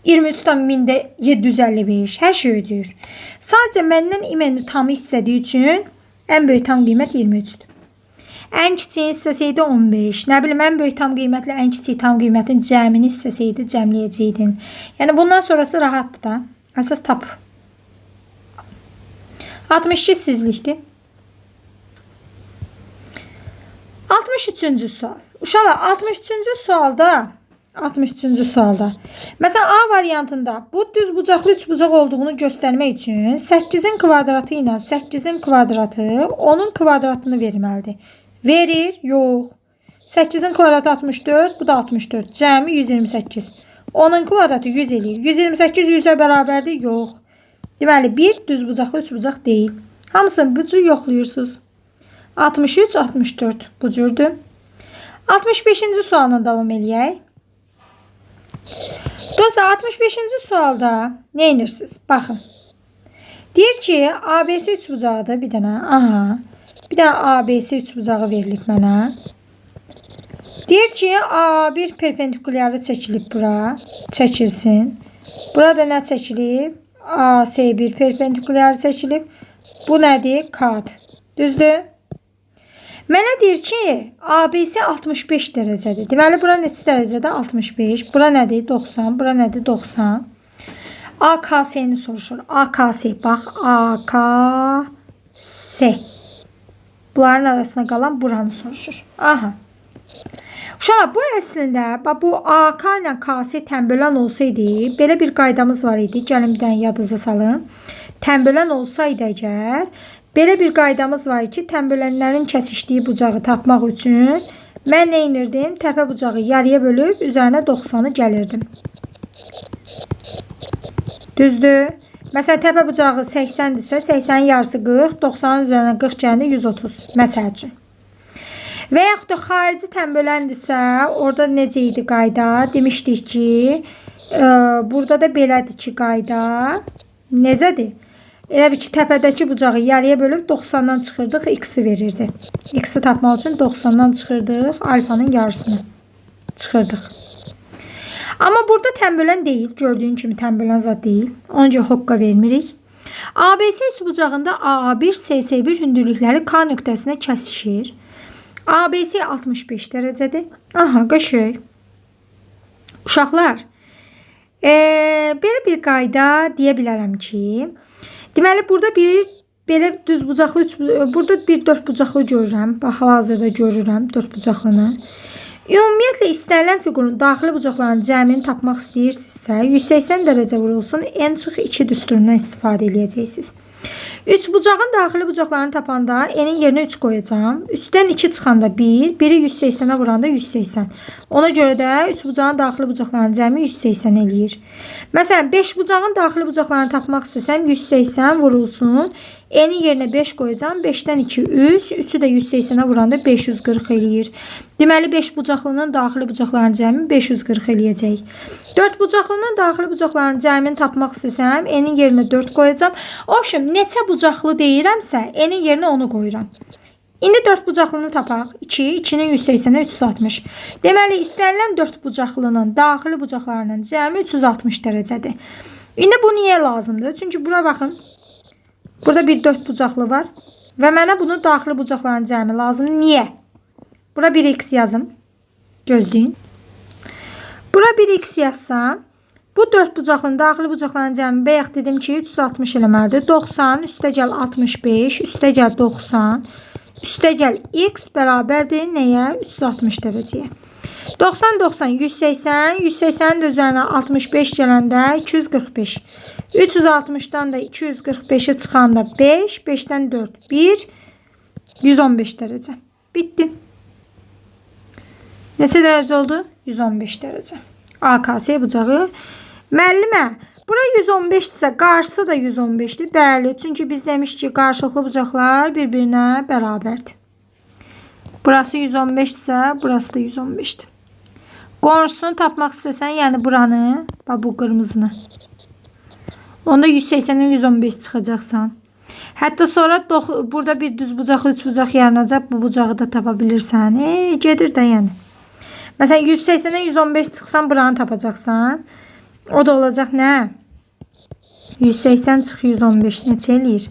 A: 23 tam 1755. Hər şey ödəyir. Sadəcə məndən imeni tamı istədiyi üçün ən böyük tam qiymət 23'dür. Ən kiçik hissəsiydi 15. Nə bilim, ən böyük tam qiymətlə ən kiçik tam qiymətin cəmini hissəsiydi, cəmləyəcəydin. Yəni bundan sonrası rahatdır da. Əsas tap. 62 sizlikdir. 63-cü sual. Uşaqlar, 63-cü sualda. Məsələn, A variantında bu düz bucaqlı üç bucaq olduğunu göstərmək üçün 8'in kvadratı ilə 8'in kvadratı 10'un kvadratını verməlidir. Verir? Yox. 8'in kvadratı 64, bu da 64. Cəmi 128. 10'un kvadratı 100 eləyir. 128 100'ə bərabərdir? Yox. Deməli, bir düz bucaqlı üç bucaq deyil. Hamısını bu cür yoxlayırsınız. 63, 64 bu cürdür. 65-ci sualına davam eləyək. Dostlar, 65-ci sualda nə edirsiniz? Baxın. Deyir ki, ABC üçbucağıdır bir dənə. Aha. Bir dənə ABC üçbucağı verilib mənə. Deyir ki, A1 perpendikulyarı çəkilib bura. Çəkilsin. Burada nə çəkilib? AC1 perpendikulyarı çəkilib. Bu nədir? Kad. Düzdür? Mənə deyir ki, ABC 65 dərəcədir. Deməli, bura neçə dərəcədə? 65. Bura nədir? 90. Bura nədir? 90. AKS-ni soruşur. AKS. Bax, AKS. Bunların arasında qalan buranı soruşur. Aha. Uşaqlar, bu əslində, bu AK ilə KS tənbölən olsaydı, belə bir qaydamız var idi. Gəlin bir dənə yadınıza salın. Tənbölən olsaydı əgər, belə bir qaydamız var ki, tənbölənlərin kəsişdiyi bucağı tapmaq üçün mən nə inirdim? Təpə bucağı yarıya bölüb, üzərinə 90'ı gəlirdim. Düzdür? Məsələn, təpə bucağı 80-dirsə, 80'in yarısı 40, 90'ın üzərinə 40 gəlində 130. Məsəl üçün. Və yaxud da xarici tənböləndirsə, orada necə idi qayda? Demişdik ki, burada da belədir ki, qayda. Necədir? Elə bir ki, təpədəki bucağı yarıya bölüb 90'dan çıxırdıq, x-i verirdi. X-i tapmaq üçün 90'dan çıxırdıq, alfanın yarısını çıxırdıq. Amma burada tənbölən deyil, gördüyün kimi tənbölən zad deyil. Onca hoqqa vermirik. ABC üçbucağında AA1, CC1 hündürlükləri K nöqtəsinə kəsişir. ABC 65 dərəcədir. Aha, qaşıq. Uşaqlar, belə bir qayda deyə bilərəm ki, deməli, burada bir belə düz bucaqlı, burada bir dörd bucaqlı görürəm. Bax, hal-hazırda görürəm dörd bucaqlını. Ümumiyyətlə, istənilən fiqurun daxili bucaqlarının cəmini tapmaq istəyirsinizsə, 180 dərəcə vurulsun, n-2 düsturundan istifadə edəcəksiniz. 3 bucağın daxili bucaqlarını tapanda n'in yerinə 3 qoyacağım. 3'dən 2 çıxanda 1, biri 180'ə vuranda 180. Ona görə də 3 bucağın daxili bucaqlarının cəmi 180 eləyir. Məsələn, 5 bucağın daxili bucaqlarını tapmaq istəsəm 180 vurulsun. N'in yerinə 5 qoyacağım. 5'dən 2, 3. 3'ü də 180'ə vuranda 540 eləyir. Deməli, 5 bucaqlının daxili bucaqlarının cəmi 540 eləyəcək. 4 bucaqlının daxili bucaqlarının cəmini tapmaq istəsəm, n'in yerinə 4 qoyacağım. Obşim, neçə bucaqlı deyirəmsə, n'in yerinə onu qoyuram. İndi 4 bucaqlını tapaq. 2, 2'nin 180'ə 360. Deməli, istənilən 4 bucaqlının daxili bucaqlarının cəmi 360 dərəcədir. İndi bu niyə lazımdır? Çünki bura baxın. Burada bir 4 bucaqlı var. Və mənə bunun daxili bucaqlarının cəmi lazımdır. Niyə? Bura 1x yazım. Gözləyin. Bura 1x yazsam, bu 4 bucaqlının daxili bucaqlarının cəmi bayaq dedim ki 360 eləməlidir. 90 üstə gəl 65, üstə gəl 90, üstə gəl x bərabərdir nəyə? 360 dərəcəyə. 90, 90, 180, 180'in də üzərinə 65 gələndə 245. 360'dan da 245'e çıxanda 5, 5'dən 4, 1, 115 dərəcə. Bitti. Neçə dərəcə oldu? 115 dərəcə. AKS bucağı. Müəllimə, bura 115-dirsə, qarşısı da 115'dir. Bəli, çünki biz demişik ki, qarşılıqlı bucaqlar bir-birinə bərabərdir. Burası 115-dirsə, burası da 115'dir. Qonşusunu tapmaq istəsən, yəni buranı, bax bu qırmızını. Onda 180'in 115 çıxacaqsan. Hətta sonra burada bir düz bucaqlı 3 bucaq yaranacaq, bu bucağı da tapa bilirsən. Gedir də yəni. Məsələn, 180'in 115 çıxsan, buranı tapacaqsan. O da olacaq nə? 180 çıx 115 neçə eləyir?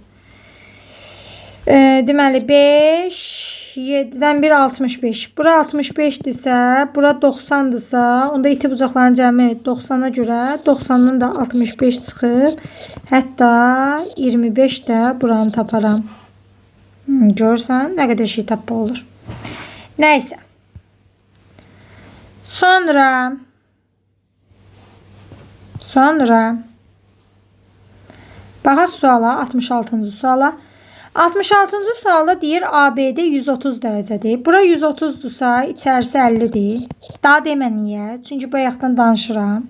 A: Deməli, 5, 7'dən 1, 65. Bura 65'dirsə, bura 90'dırsa, onda iti bucaqların cəmi 90'a görə 90'dan da 65 çıxıb. Hətta 25 də buranı taparam. Görsən, nə qədər şey tapma olur. Nəysə. Sonra baxaq suala, 66-cı suala. 66-cı sualda deyir ABD 130 dərəcədir. Bura 130'dursa, içərisi 50'dir. Daha demə niyə? Çünki bayaqdan danışıram.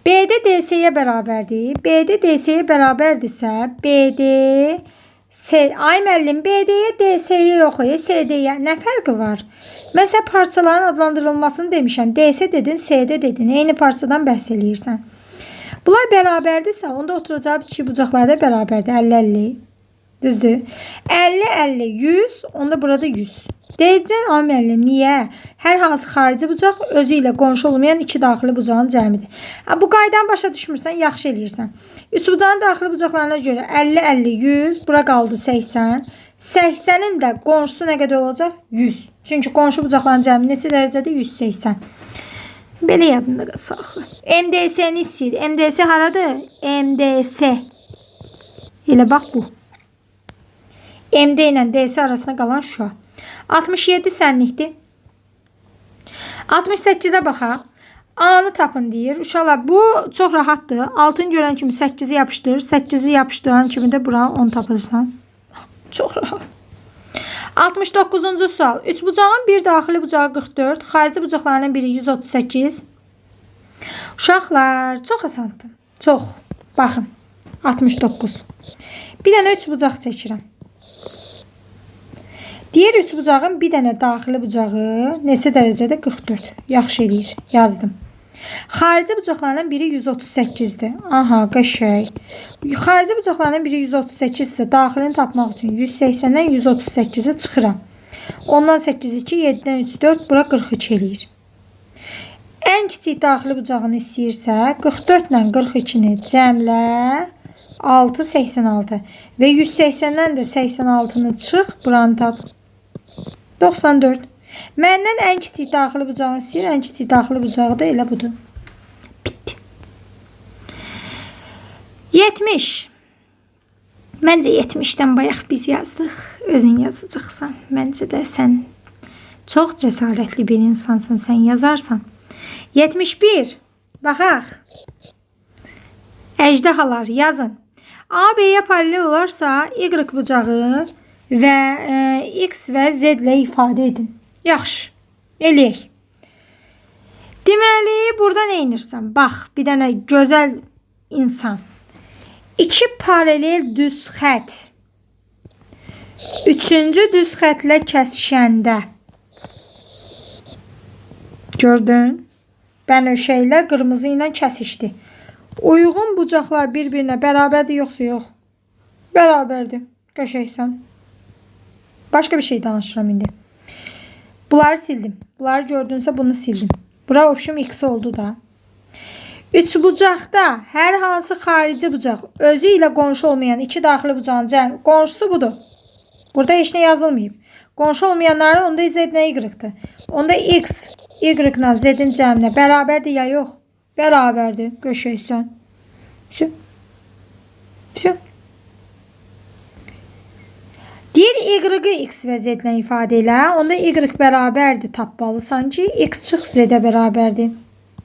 A: BD DS'yə bərabərdir. BD DS'yə bərabərdirsə, BD ay müəllim, BD-yə DS-yə yox, CD-yə nə fərqi var? Məsələn, parçaların adlandırılmasını demişəm. DS dedin, CD dedin. Eyni parçadan bəhs eləyirsən. Bunlar bərabərdirsə, onda oturacağı iki bucaqlar da bərabərdir. 50-50. Düzdür? 50-50, 100, onda burada 100. Deyəcəksən, ay müəllim, niyə? Hər hansı xarici bucaq özü ilə qonşu olmayan iki daxili bucağın cəmidir. Bu qaydanı başa düşmürsən, yaxşı eləyirsən. Üç bucağın daxili bucaqlarına görə 50-50, 100, bura qaldı 80. 80'in də qonşusu nə qədər olacaq? 100. Çünki qonşu bucaqların cəmi neçə dərəcədir? 180. Belə yadında qalsaq. MDS-ni istəyir. MDS haradır? MDS. Elə bax bu. MD ilə DS arasında qalan Şuşa. 67 sənlikdir. 68-ə baxaq. A-nı tapın deyir. Uşaqlar bu çox rahatdır. 6-ını görən kimi 8-i yapışdır. 8-i yapışdıran kimi də bura 10 tapırsan. Çox rahat. 69-cu sual. 3 bucağın bir daxili bucağı 44. Xarici bucaqlarının biri 138. Uşaqlar çox asandır. Çox. Baxın. 69. Bir dənə 3 bucaq çəkirəm. Diğer 3 bucağın bir dənə daxili bucağı neçə dərəcədə? 44. Yaxşı eləyir. Yazdım. Xarici bucaqlarının biri 138'dir. Aha, qəşəng. Xarici bucaqlarının biri 138'dir. Daxilini tapmaq üçün 180'dən 138'i çıxıram. 10'dan 8 2, 7'dən 3 4, bura 42 eləyir. Ən kiçik daxili bucağını istəyirsə 44 ilə 42'ni cəmlə 6 86 və 180'dən də 86'nı çıx, buranı tap. 94. Məndən ən kiçik daxili bucağını istəyir. Ən kiçik daxili bucağı da elə budur. Bitti. 70. Məncə 70'dən bayaq biz yazdıq. Özün yazacaqsan. Məncə də sən çox cəsarətli bir insansın. Sən yazarsan. 71. Baxaq. Əjdahalar yazın. A, B-yə paralel olarsa Y bucağı və X və Z ilə ifadə edin. Yaxşı. Eləyək. Deməli, burada nə inirsən? Bax, bir dənə gözəl insan. 2 paralel düz xət. 3-cü düz xətlə kəsişəndə. Gördün? Bənövşəklər qırmızı ilə kəsişdi. Uyğun bucaqlar bir-birinə bərabərdir, yoxsa yox? Bərabərdir. Qəşəksən. Başqa bir şey danışıram indi. Bunları sildim. Bunları gördünsə bunu sildim. Bura option X oldu da. 3 bucaqda hər hansı xarici bucaq özü ilə qonşu olmayan 2 daxili bucağın cəmi qonşusu budur. Burada heç nə yazılmayıb. Qonşu olmayanların onda Z nə Y-dir. Onda X, Y ilə Z-in cəminə bərabərdir ya yox? Bərabərdir. Qəşəksən. Şu. Diğer Y-i X və Z ilə ifadə elə. Onda Y bərabərdir tapmalısan ki, X çıx Z-ə bərabərdir.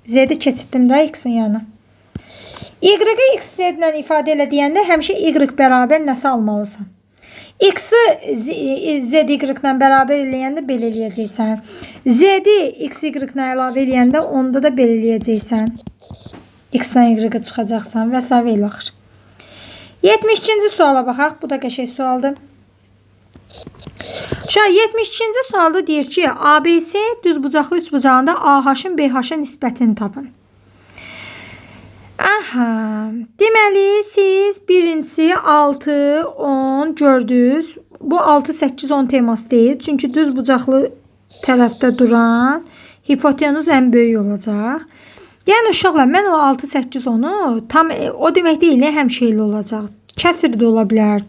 A: Z-i keçitdim də X-in yanına. Y-i X Z ilə ifadə elə deyəndə həmişə Y bərabər nəsə almalısan. X-i Z-Y ilə bərabər eləyəndə belə eləyəcəksən. Z-i X-Y ilə əlavə eləyəndə onda da belə eləyəcəksən. X-dən Y-ə çıxacaqsan və s. elə axır. 72-ci suala baxaq. Bu da qəşəng sualdır. 72-ci sualda deyir ki, ABC düz bucaqlı 3 bucağında AH-ın BH-a nisbətini tapın. Aha. Deməli, siz birincisi 6, 10 gördünüz. Bu 6, 8, 10 teması deyil. Çünki düz bucaqlı tərəfdə duran hipotenuz ən böyük olacaq. Yəni, uşaqlar, mən o 6, 8, 10'u tam o demək deyil, həmişəli olacaq. Kəsr də ola bilər.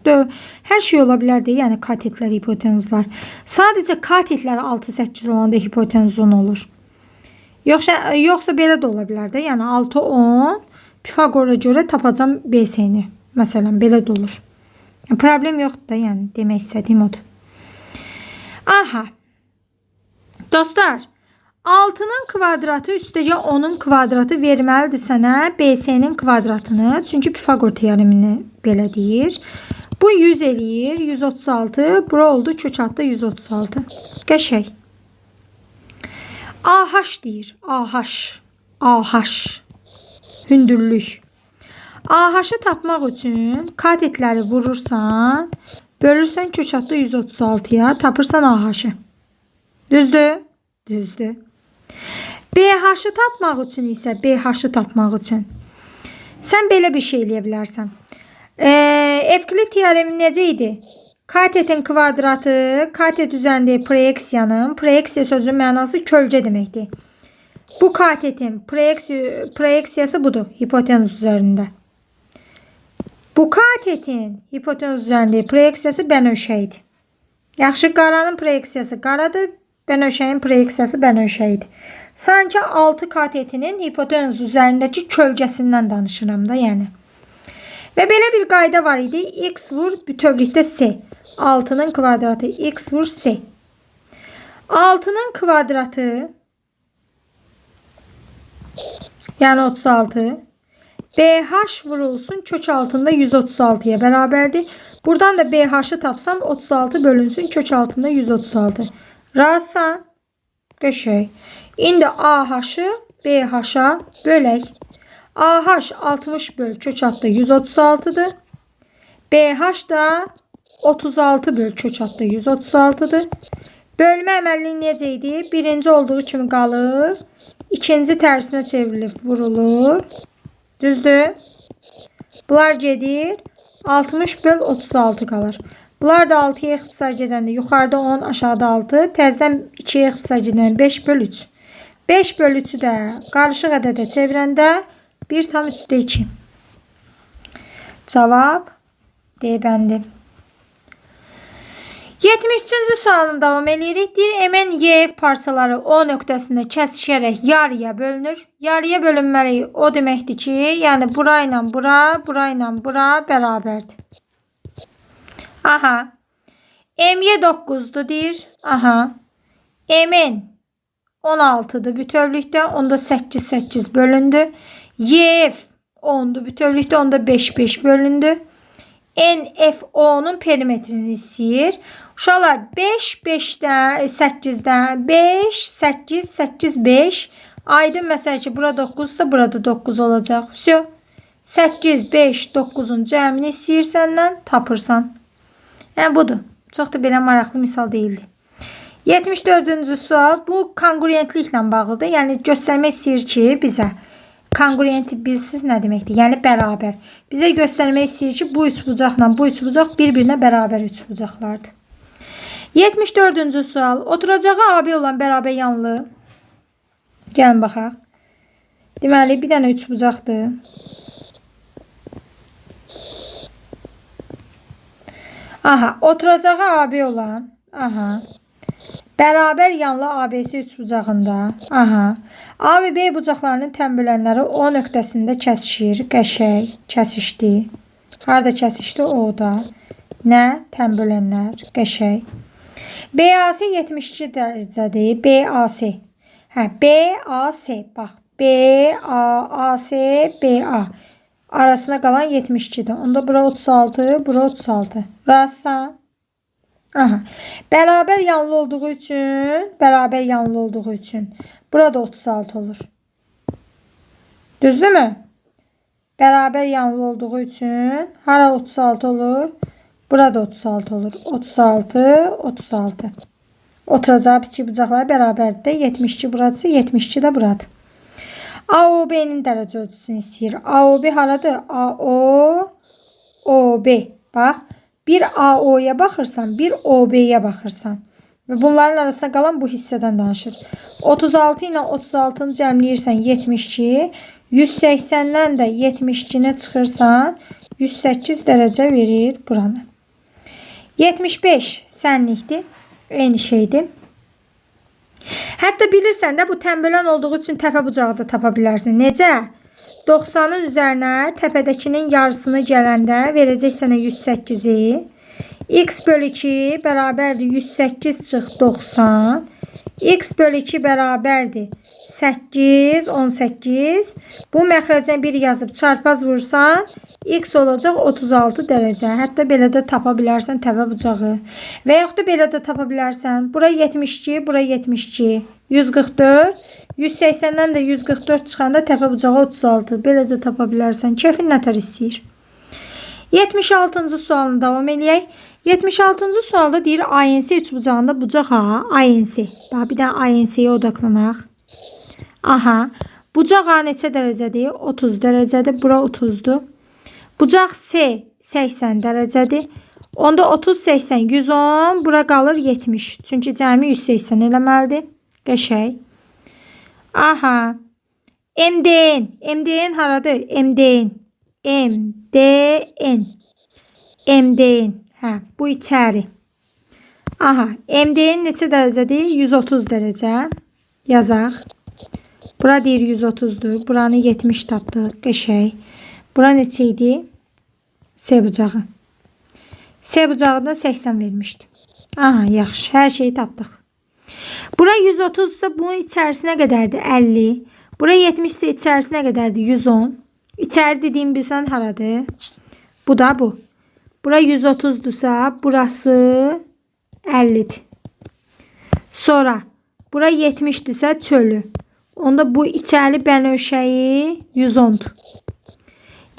A: Hər şey ola bilər deyə, yəni katetlər, hipotenuzlar. Sadəcə katetlər 6, 8 olanda hipotenuz 10 olur. Yoxsa belə də ola bilər də. Yəni 6, 10 Pifagora görə tapacam BS-ni. Məsələn, belə də olur. Problem yoxdur da, yəni demək istədiyim odur. Aha. Dostlar, 6'nın kvadratı üstəcə 10'un kvadratı verməlidir sənə BS-nin kvadratını. Çünki Pifagor teoremini belə deyir. Bu 100 eləyir. 136. Bura oldu. Kök atdı 136. Qəşəng. AH deyir. AH. Hündürlük. AH-ı tapmaq üçün katetləri vurursan, bölürsən kök atdı 136'ya, tapırsan AH-ı. Düzdür? Düzdür. BH-ı tapmaq üçün isə BH-ı tapmaq üçün sən belə bir şey eləyə bilərsən. Evklit teoremi necə idi? Katetin kvadratı, katet üzərində proyeksiya sözünün mənası kölgə deməkdir. Bu katetin proyeksiyası budur, hipotenuz üzərində. Bu katetin hipotenuz üzərində proyeksiyası bənövşəkdir. Yaxşı, qaranın proyeksiyası qaradır, bənövşəyin proyeksiyası bənövşəyidir. Sanki 6 katetinin hipotenuz üzərindəki kölgəsindən danışıram da, yəni. Və belə bir qayda var idi. X vur bütövlükdə S. 6'nın kvadratı x vur S. 6'nın kvadratı yani 36. BH vurulsun kök altında 136'ya bərabərdir. Buradan da BH'ı tapsam 36 bölünsün kök altında 136. Razısan? Qəşəng. İndi AH-ı BH-a bölək. AH 60 böl kök altında 136'dır. BH da 36 böl kök altında 136'dır. Bölmə əməlliliyi necə idi? Birinci olduğu kimi qalır. İkinci tərsinə çevrilib vurulur. Düzdür? Bunlar gedir. 60 böl 36 qalır. Bunlar da 6'ya ixtisar gedəndə yuxarıda 10, aşağıda 6. Təzədən 2'yə ixtisar gedəndə 5 böl 3. 5 böl 3'ü də qarışıq ədədə çevirəndə 1/3'də 2. Cavab D bəndi. 73-cü sualın davam edirik. Deyir, MN YF parçaları O nöqtəsində kəsişərək yarıya bölünür. Yarıya bölünməli o deməkdir ki, yəni bura ilə bura, bura ilə bura bərabərdir. Aha. MY 9'dur deyir. Aha. MN 16'dır bütövlükdə. Onda 8 bölündü. YF 10'dur bütövlükdə. Onda 5 bölündü. NFO'nun perimetrini istəyir. Uşaqlar 5'dən 8'dən 5 8 8 5. Aydın məsəl ki, burada 9'sa burada 9 olacaq. Всё. 8 5 9'un cəmini istəyir səndən, tapırsan. Yəni budur. Çox da belə maraqlı misal deyildi. 74-cü sual bu kongruentliklə bağlıdır. Yəni göstərmək istəyir ki, bizə kongruenti bilsiz nə deməkdir? Yəni bərabər. Bizə göstərmək istəyir ki, bu üçbucaqla bu üçbucaq bir-birinə bərabər üçbucaqlardır. 74-cü sual. Oturacağı AB olan bərabər yanlı. Gəlin baxaq. Deməli, bir dənə üçbucaqdır. Aha, oturacağı AB olan. Aha. Bərabər yanlı ABC üçbucağında. Aha. A və B bucaqlarının tənbölənləri O nöqtəsində kəsişir. Qəşəng. Kəsişdi. Harada kəsişdi? O-da. Nə? Tənbölənlər. Qəşəng. BAC 72 dərəcədir. BAC. Hə, BAC. Bax. BAC, BA. Arasında qalan 72'dir. Onda bura 36, bura 36. Razısan? Aha. Bərabər yanlı olduğu üçün burada 36 olur. Düzdürmü? Bərabər yanlı olduğu üçün hara 36 olur? Burada 36 olur. 36, 36. Oturacağı biçik bucaqları bərabərdir. 72 buradırsa 72 də buradır. AOB'nin dərəcə ölçüsünü istəyir. AOB haradır? AO, OB. Bax. Bir AO'ya baxırsan, bir OB'yə baxırsan. Və bunların arasında qalan bu hissədən danışır. 36 ilə 36'nı cəmləyirsən 72. 180'dən də 72'nə çıxırsan 108 dərəcə verir buranı. 75 sənlikdir. Eyni şeydir. Hətta bilirsən də bu tənbölən olduğu üçün təpə bucağı da tapa bilərsən. Necə? 90'ın üzərinə təpədəkinin yarısını gələndə verəcək sənə 108'i. X bölü 2 bərabərdir 108 çıx 90. X bölü 2 bərabərdir 8, 18. Bu məxrəcdən 1 yazıb çarpaz vursan X olacaq 36 dərəcə. Hətta belə də tapa bilərsən təpə bucağı. Və yaxud da belə də tapa bilərsən. Bura 72, bura 72. 144. 180'dən də 144 çıxanda təpə bucağı 36. Belə də tapa bilərsən. Kefin nətər istəyir. 76-cı sualını davam eləyək. 76-cı sualda deyir ANC üçbucağında bucaq A, ANC. Bax bir də ANC-yə odaqlanaq. Aha. Bucaq A neçə dərəcədir? 30 dərəcədir. Bura 30'dur. Bucaq C 80 dərəcədir. Onda 30, 80, 110. Bura qalır 70. Çünki cəmi 180 eləməlidir. Qəşəng. Aha. MDN. MDN haradır? MDN. MDN. MDN. Hə, bu içəri. Aha, MD'nin neçə dərəcədir? 130 dərəcə. Yazaq. Bura deyir 130'dur. Buranı 70 tapdıq. Qəşəng. Bura neçə idi? S bucağı. S bucağında 80 vermişdi. Aha, yaxşı. Hər şeyi tapdıq. Bura 130 ise bunun içərisinə qədərdir? 50. Bura 70 ise içərisinə qədərdir? 110. İçəri dediyim bilsən haradır? Bu da bu. Bura 130'dursa burası 50'dir. Sonra bura 70'dirsə çölü. Onda bu içəri bənövşəyi 110'dur.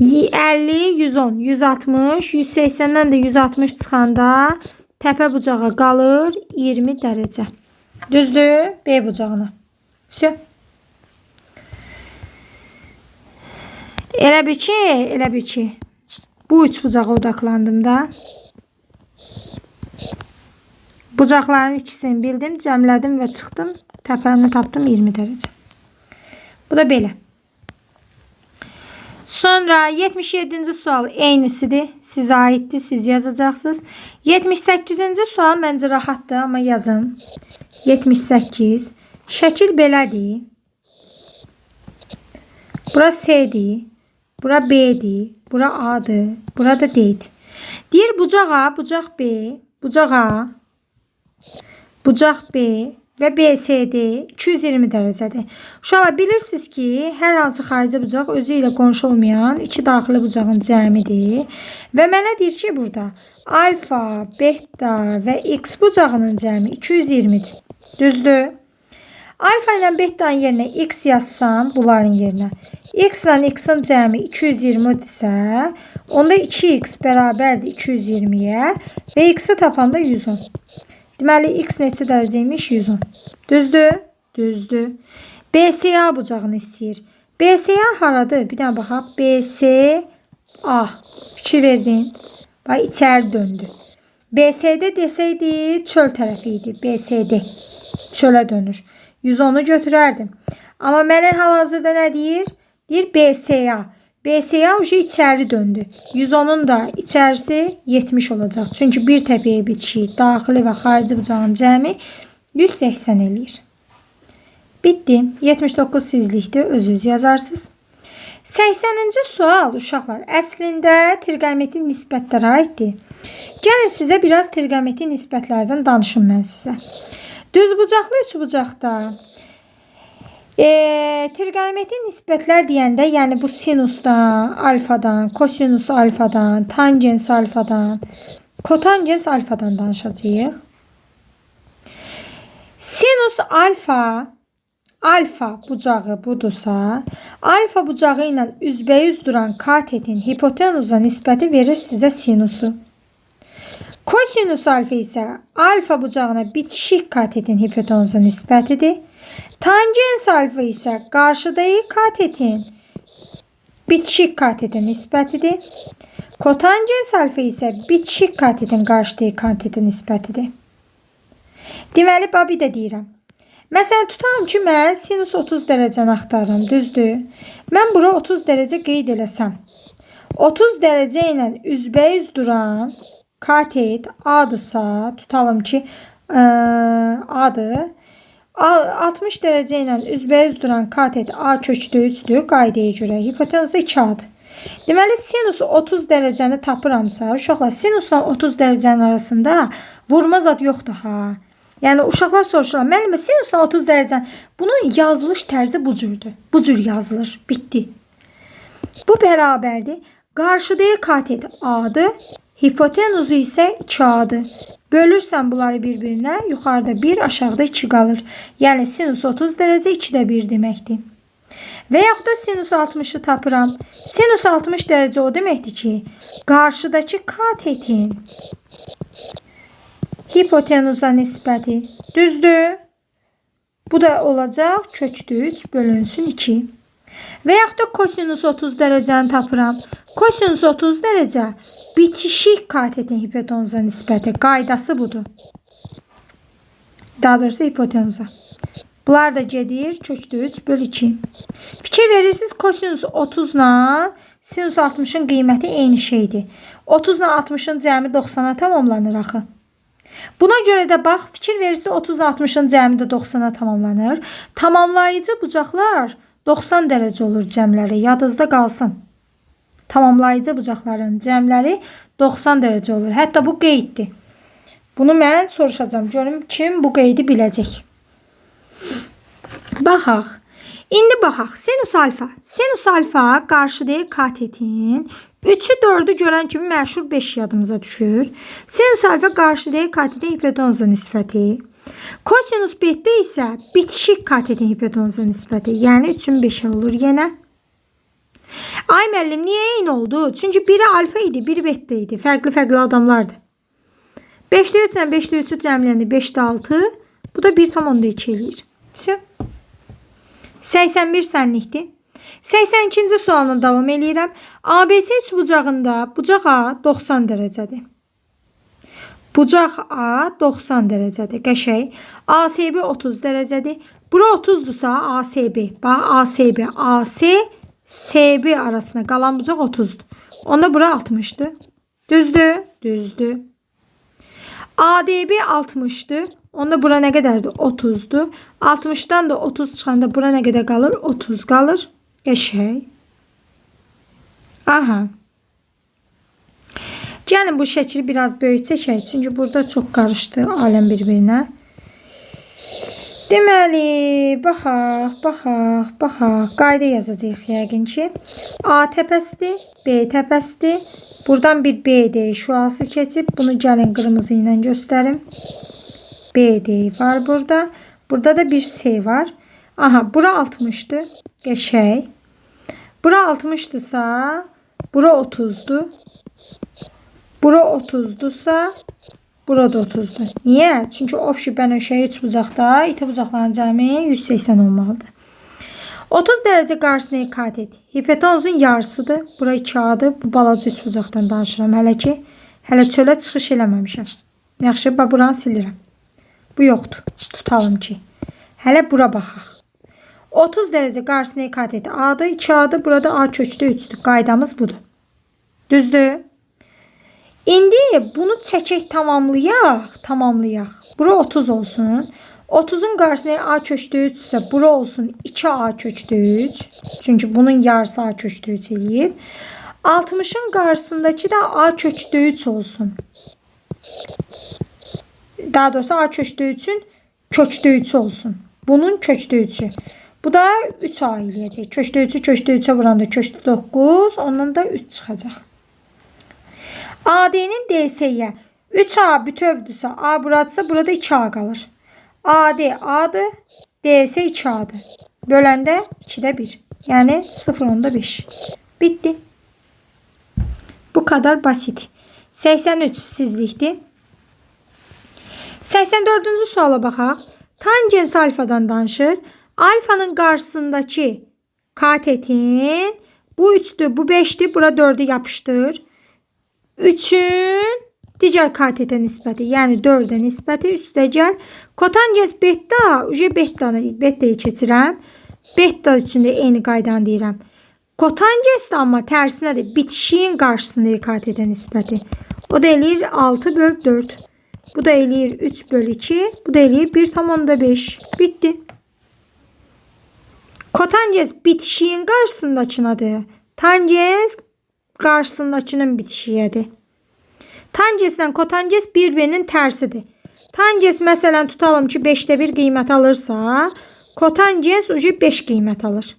A: 50, 110, 160, 180'dən də 160 çıxanda təpə bucağa qalır 20 dərəcə. Düzdür? B bucağına. Все. Elə bir ki. Bu üç bucağa odaklandım da. Bucaqların ikisini bildim, cəmlədim və çıxdım. Təpəni tapdım 20 dərəcə. Bu da belə. Sonra 77-ci sual eynisidir. Sizə aiddir, siz yazacaqsınız. 78-ci sual məncə rahatdır, amma yazın. 78. Şəkil belədir. Bura S'dir. Bura B'dir. Bura A'dır. Bura da D'dir. Deyir bucaq A, bucaq B, bucaq A, bucaq B və BCD 220 dərəcədir. Uşaqlar bilirsiniz ki, hər hansı xarici bucaq özü ilə qonşu olmayan iki daxili bucağın cəmidir. Və mənə deyir ki, burada alfa, beta və x bucağının cəmi 220'dir. Düzdür? Alfa ilə beta'nın yerinə x yazsam, bunların yerinə x ilə x'in cəmi 220'dirsə, onda 2x bərabərdir 220'yə və x'i tapanda 110. Deməli, x neçə dərəcəymiş? 110. Düzdür? Düzdür. BCA bucağını istəyir. BCA haradır? Bir dənə baxaq. BCA. Fikir verdin. Bax, içəri döndü. BCD desəydi, çöl tərəfi idi. BCD. Çölə dönür. 110'u götürərdim. Amma mənə hal-hazırda nə deyir? Deyir BCA. BCA içəri döndü. 110'un da içərisi 70 olacaq. Çünki bir təpəyə bitişik daxili və xarici bucağın cəmi 180 eləyir. Bitdi. 79 sizlikdir. Özünüz yazarsınız. 80-ci sual uşaqlar əslində trigonometrik nisbətlərə aiddir. Gəlin sizə biraz trigonometrik nisbətlərdən danışım mən sizə. Düz bucaqlı üç bucaqda trigonometrik nisbətlər deyəndə, yəni bu sinusdan, alfadan, kosinus alfadan, tangens alfadan, kotangens alfadan danışacağıq. Sinus alfa bucağı budursa, alfa bucağı ilə üzbəyüz duran katetin hipotenuza nisbəti verir sizə sinusu. Kosinus alfa isə alfa bucağına bitişik katetin hipotenuza nisbətidir. Tangens alfa isə qarşıdakı katetin bitişik katetin nisbətidir. Kotangens alfa isə bitişik katetin qarşıdakı katetin nisbətidir. Deməli, bir də deyirəm. Məsələn, tutalım ki, mən sinus 30 dərəcəni axtarıram, düzdür? Mən bura 30 dərəcə qeyd eləsəm. 30 dərəcə ilə üzbəyüz duran katet A'dırsa, tutalım ki, A'dır. 60 dərəcə ilə üzbəyüz duran katet A kökdə 3'dür qaydaya görə. Hipotenuzda 2A'dır. Deməli, sinus 30 dərəcəni tapıramsa, uşaqlar, sinusla 30 dərəcənin arasında vurma zad yoxdur, ha. Yəni, uşaqlar soruşurlar, müəllimə, sinusla 30 dərəcən, bunun yazılış tərzi bu cürdür. Bu cür yazılır, bitdi. Bu bərabərdir. Qarşıdakı katet A'dır. Hipotenuzu isə 2A'dır. Bölürsən bunları bir-birinə, yuxarıda 1, aşağıda 2 qalır. Yəni sinus 30 dərəcə 2-də 1 deməkdir. Və yaxud da sinus 60'ı tapıram. Sinus 60 dərəcə o deməkdir ki, qarşıdakı katetin hipotenuza nisbəti düzdür. Bu da olacaq kökdə 3 bölünsün 2. Və yaxud da kosinus 30 dərəcəni tapıram. Kosinus 30 dərəcə bitişik katetin hipotenuza nisbəti. Qaydası budur. Daha doğrusu hipotenuza. Bunlar da gedir kökdə 3 bölü 2. Fikir verirsiniz, kosinus 30 ilə sinus 60'ın qiyməti eyni şeydir. 30 ilə 60'ın cəmi 90'a tamamlanır axı. Buna görə də bax, fikir verirsə 30 60-ın cəmi də 90-a tamamlanır. Tamamlayıcı bucaqlar 90 dərəcə olur cəmləri. Yadınızda qalsın. Tamamlayıcı bucaqların cəmləri 90 dərəcə olur. Hətta bu qeyddir. Bunu mən soruşacağım. Görüm kim bu qeydi biləcək. Baxaq. İndi baxaq. Sinus alfa. Sinus alfa qarşıdakı katetin 3'ü 4'ü görən kimi məşhur 5 yadımıza düşür. Sinus alfa qarşıdakı katetin hipotenuza nisbəti. Kosinus beta isə bitişik katetin hipotenuza nisbəti. Yəni 3'ün 5'i olur yenə. Ay müəllim, niyə eyni oldu? Çünki biri alfa idi, biri beta idi. Fərqli adamlardı. 5'li 3 ilə 5'li 3'ü cəmləndi. 5'də 6. Bu da 1,2 eləyir. 81 sənlikdir. 82-ci sualına davam edirəm. ABC üçbucağında bucaq A 90 dərəcədir. Bucaq A 90 dərəcədir. Qəşəng. ASB 30 dərəcədir. Bura 30-dursa ASB. Bax ASB, AC, SB arasında qalan bucaq 30-dur. Onda bura 60-dır. Düzdür? Düzdür. ADB 60'dır. Onda bura nə qədərdir? 30'dur. 60'dan da 30 çıxanda bura nə qədər qalır? 30 qalır. Qəşəng. Aha. Gəlin bu şəkili biraz böyük çəkək. Çünki burada çox qarışdı aləm bir-birinə. Deməli, baxaq. Qayda yazacağıq yəqin ki. A təpəsidir, B təpəsidir. Buradan bir BD şüası keçib. Bunu gəlin qırmızı ilə göstərim. BD var burada. Burada da bir C var. Aha, bura 60'dır. Qəşəng. Bura 60'dırsa, bura 30'dur. Bura 30'dursa, bura da 30'dur. Niyə? Çünki obşi bənövşəyi 3 bucaqda, iti bucaqların cəmi 180 olmalıdır. 30 dərəcə qarşısındakı katet hipotenuzun yarısıdır. Bura 2A'dır. Bu balaca 3 bucaqdan danışıram hələ ki. Hələ çölə çıxış eləməmişəm. Yaxşı, buranı silirəm. Bu yoxdur. Tutalım ki. Hələ bura baxaq. 30 dərəcə qarşısındakı katet A'dır, 2A'dır. Burada A kökdə 3'dür. Qaydamız budur. Düzdür? İndi bunu çəkək tamamlayaq. Bura 30 olsun. 30'un qarşısındakı A kökdə 3 isə bura olsun 2A kökdə 3. Çünki bunun yarısı A kökdə 3 eləyir. 60'ın qarşısındakı da A kökdə 3 olsun. Daha doğrusu A kökdə 3'ün kökdə 3 olsun. Bunun kökdə 3'ü. Bu da 3A eləyəcək. Kökdə 3'ü kökdə 3'e vuranda kökdə 9. Ondan da 3 çıxacaq. AD'nin DS'ye 3A bütövdürsə A buradırsa burada 2A qalır. AD A'dır. DS 2A'dır. Böləndə 2'də 1. Yəni 0,5. Bitti. Bu kadar basit. 83 sizlikdir. 84-cü suala baxaq. Tangens alfadan danışır. Alfanın qarşısındakı katetin bu 3'dür, bu 5'dir. Bura 4'ü yapışdır. 3'ün digər katete nisbəti, yəni 4'ə nisbəti üstə gəl. Kotangens beta, beta'yı keçirəm. Beta üçün də eyni qaydanı deyirəm. Kotangens də amma tərsinədir. Bitişiyin qarşısındakı katete nisbəti. O da eləyir 6/4. Bu da eləyir 3/2. Bu da eləyir 1,5. Bitti. Kotangens bitişiyin qarşısındakınadır. Tangens qarşısındakının bitişiyidir. Tangeslə kotanges bir-birinin tərsidir. Tangens məsələn tutalım ki 5'də 1 qiymət alırsa, kotangens ucu 5 qiymət alır.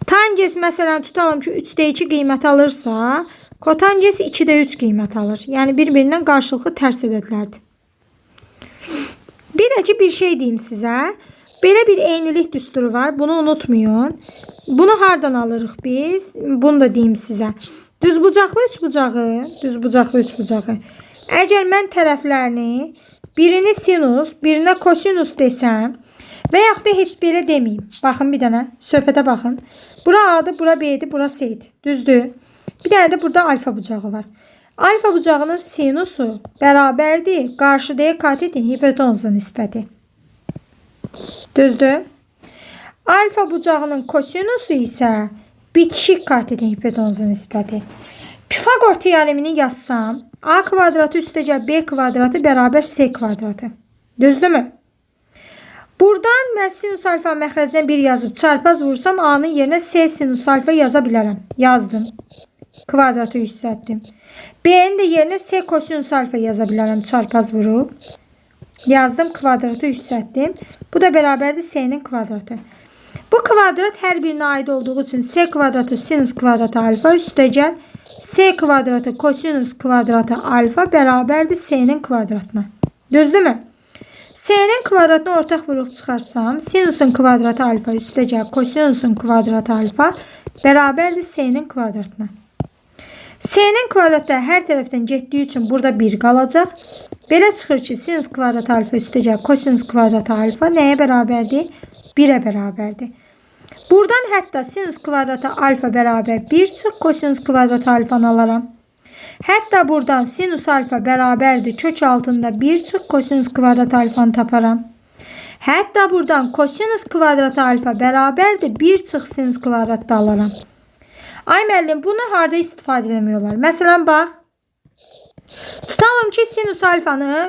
A: Tangens məsələn tutalım ki 3'də 2 qiymət alırsa, kotangens 2'də 3 qiymət alır. Yəni bir-birindən qarşılıqlı tərs ədədlərdir. Bir də ki bir şey deyim sizə. Belə bir eynilik düsturu var. Bunu unutmayın. Bunu hardan alırıq biz? Bunu da deyim sizə. Düzbucaqlı üçbucağı. Əgər mən tərəflərini birini sinus, birinə kosinus desəm və yaxud da heç belə deməyim. Baxın bir dənə, söhbətə baxın. Bura A'dır, bura B'dir, bura C'dir. Düzdür? Bir dənə də burada alfa bucağı var. Alfa bucağının sinusu bərabərdir qarşıdakı katetin hipotenuza nisbəti. Düzdür? Alfa bucağının kosinusu isə bitişik katetin hipotenuza nisbəti. Pifagor teoremini yazsam, a kvadratı üstəcə b kvadratı bərabər c kvadratı. Düzdürmü? Buradan mən sinus alfa məxrəcinə 1 yazıb çarpaz vursam a'nın yerinə c sinus alfa yaza bilərəm. Yazdım. Kvadratı yüksəltdim. B'nin də yerinə c kosinus alfa yaza bilərəm çarpaz vurub. Yazdım, kvadratı yüksəltdim. Bu da bərabərdir c'nin kvadratı. Bu kvadrat hər birinə aid olduğu üçün c kvadratı sinus kvadratı alfa üstəgəl c kvadratı kosinus kvadratı alfa bərabərdir c'nin kvadratına. Düzdürmü? C'nin kvadratını ortaq vuruq çıxarsam, sinusun kvadratı alfa üstəgəl kosinusun kvadratı alfa bərabərdir c'nin kvadratına. C'nin kvadratı hər tərəfdən getdiyi üçün burada 1 qalacaq. Belə çıxır ki, sinus kvadratı alfa üstəgəl kosinus kvadratı alfa nəyə bərabərdir? 1'ə bərabərdir. Buradan hətta sinus kvadratı alfa bərabər 1 çıx, kosinus kvadratı alfanı alaram. Hətta buradan sinus alfa bərabərdir kök altında 1 çıx, kosinus kvadratı alfanı taparam. Hətta buradan kosinus kvadratı alfa bərabərdir 1 çıx, sinus kvadratı da alaram. Ay müəllim, bunu harda istifadə edemiyorlar? Məsələn, bax.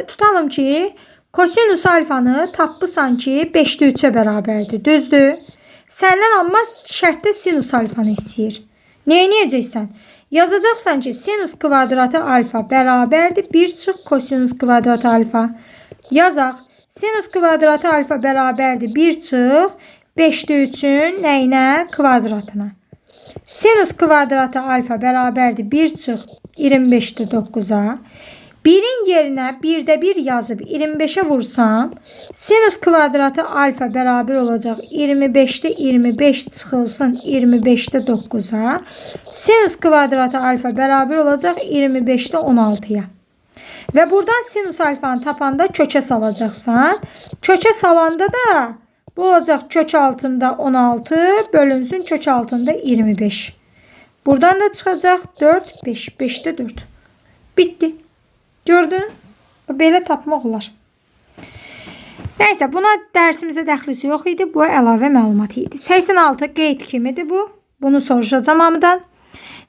A: Tutalım ki, kosinus alfanı tapısan ki 5'də 3'ə bərabərdir. Düzdür? Səndən amma şərtdə sinus alfanı istəyir. Neyəcəksən? Yazacaqsan ki, sinus kvadratı alfa bərabərdir 1 çıx kosinus kvadratı alfa. Yazaq. Sinus kvadratı alfa bərabərdir 1 çıx 5'də 3'ün nəyinə? Kvadratına. Sinus kvadratı alfa bərabərdir 1 çıx 25'də 9'a. 1'in yerinə 1'də 1 yazıb 25'ə vursam, sinus kvadratı alfa bərabər olacaq 25'də 25 çıxılsın 25'də 9'a. Sinus kvadratı alfa bərabər olacaq 25'də 16'ya. Və buradan sinus alfanı tapanda kökə salacaqsan. Kökə salanda da bu olacaq kök altında 16 bölünsün kök altında 25. Buradan da çıxacaq 4, 5, 5'də 4. Bitti. Gördün? Belə tapmaq olar. Nəysə, buna dərsimizə dəxlisi yox idi. Bu əlavə məlumat idi. 86 qeyd kimidir bu. Bunu soruşacağım hamıdan.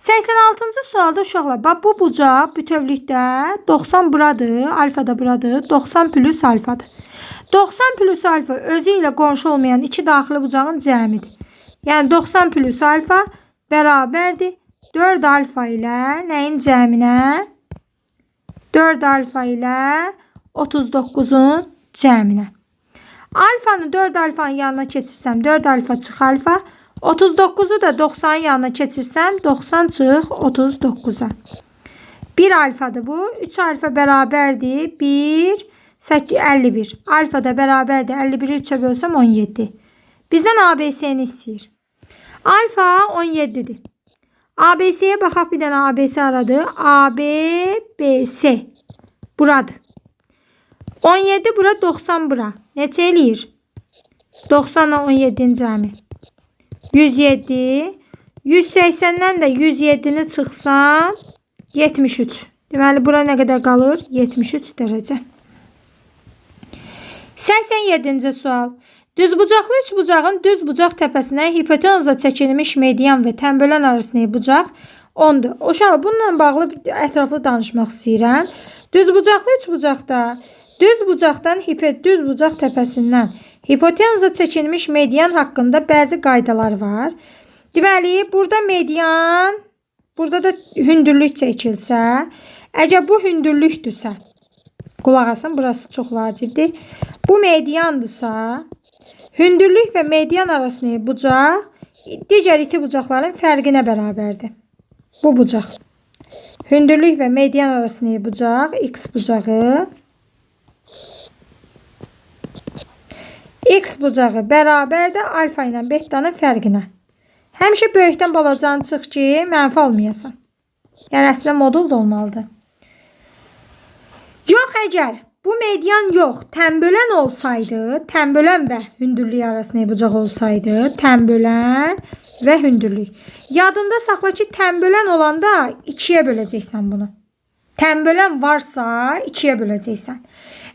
A: 86-cı sualda uşaqlar, bax bu bucaq bütövlükdə 90 buradır, alfa da buradır, 90 plus alfadır. 90 plus alfa özü ilə qonşu olmayan iki daxili bucağın cəmidir. Yəni 90 plus alfa bərabərdir 4 alfa ilə nəyin cəminə? 4 alfa ilə 39'un cəminə. Alfanı 4 alfanın yanına keçirsəm 4 alfa çıx alfa. 39'u da 90'ın yanına keçirsəm 90 çıx 39'a. 1 alfadır bu. 3 alfa bərabərdir 1, 51. Alfa da bərabərdir 51'i 3'ə bölsəm 17. Bizdən ABS'ni istəyir. Alfa 17'dir. ABS'ye baxaq, bir dənə ABC aradı. ABBS. Buradır. 17 bura, 90 bura. Neçə eləyir? 90 ilə 17'nin cəmi. 107. 180'dən də 107'ni çıxsam 73. Deməli, bura nə qədər qalır? 73 dərəcə. 87-ci sual. Düzbucaqlı üçbucağın düz bucaq təpəsinə hipotenuza çəkilmiş median və tənbölən arasındakı bucaq 10'dur. Uşaq, bununla bağlı ətraflı danışmaq istəyirəm. Düzbucaqlı üçbucaqda düz bucaqdan düz bucaq təpəsindən hipotenuza çəkilmiş median haqqında bəzi qaydalar var. Deməli, burada median, burada da hündürlük çəkilsə, əgər bu hündürlükdürsə, qulaq asın, burası çox vacibdir. Bu mediandırsa, hündürlük və median arasındakı bucaq digər iki bucaqların fərqinə bərabərdir. Bu bucaq. Hündürlük və median arasındakı bucaq x bucağı. X bucağı bərabərdir alfa ilə betanın fərqinə. Həmişə böyükdən balacanı çıx ki, mənfi almayasan. Yəni əslində modul da olmalıdır. Yox, əgər bu median yox, tənbölən olsaydı, tənbölən və hündürlük arasında bucaq olsaydı, tənbölən və hündürlük. Yadında saxla ki, tənbölən olanda 2'yə böləcəksən bunu. Tənbölən varsa 2'yə böləcəksən.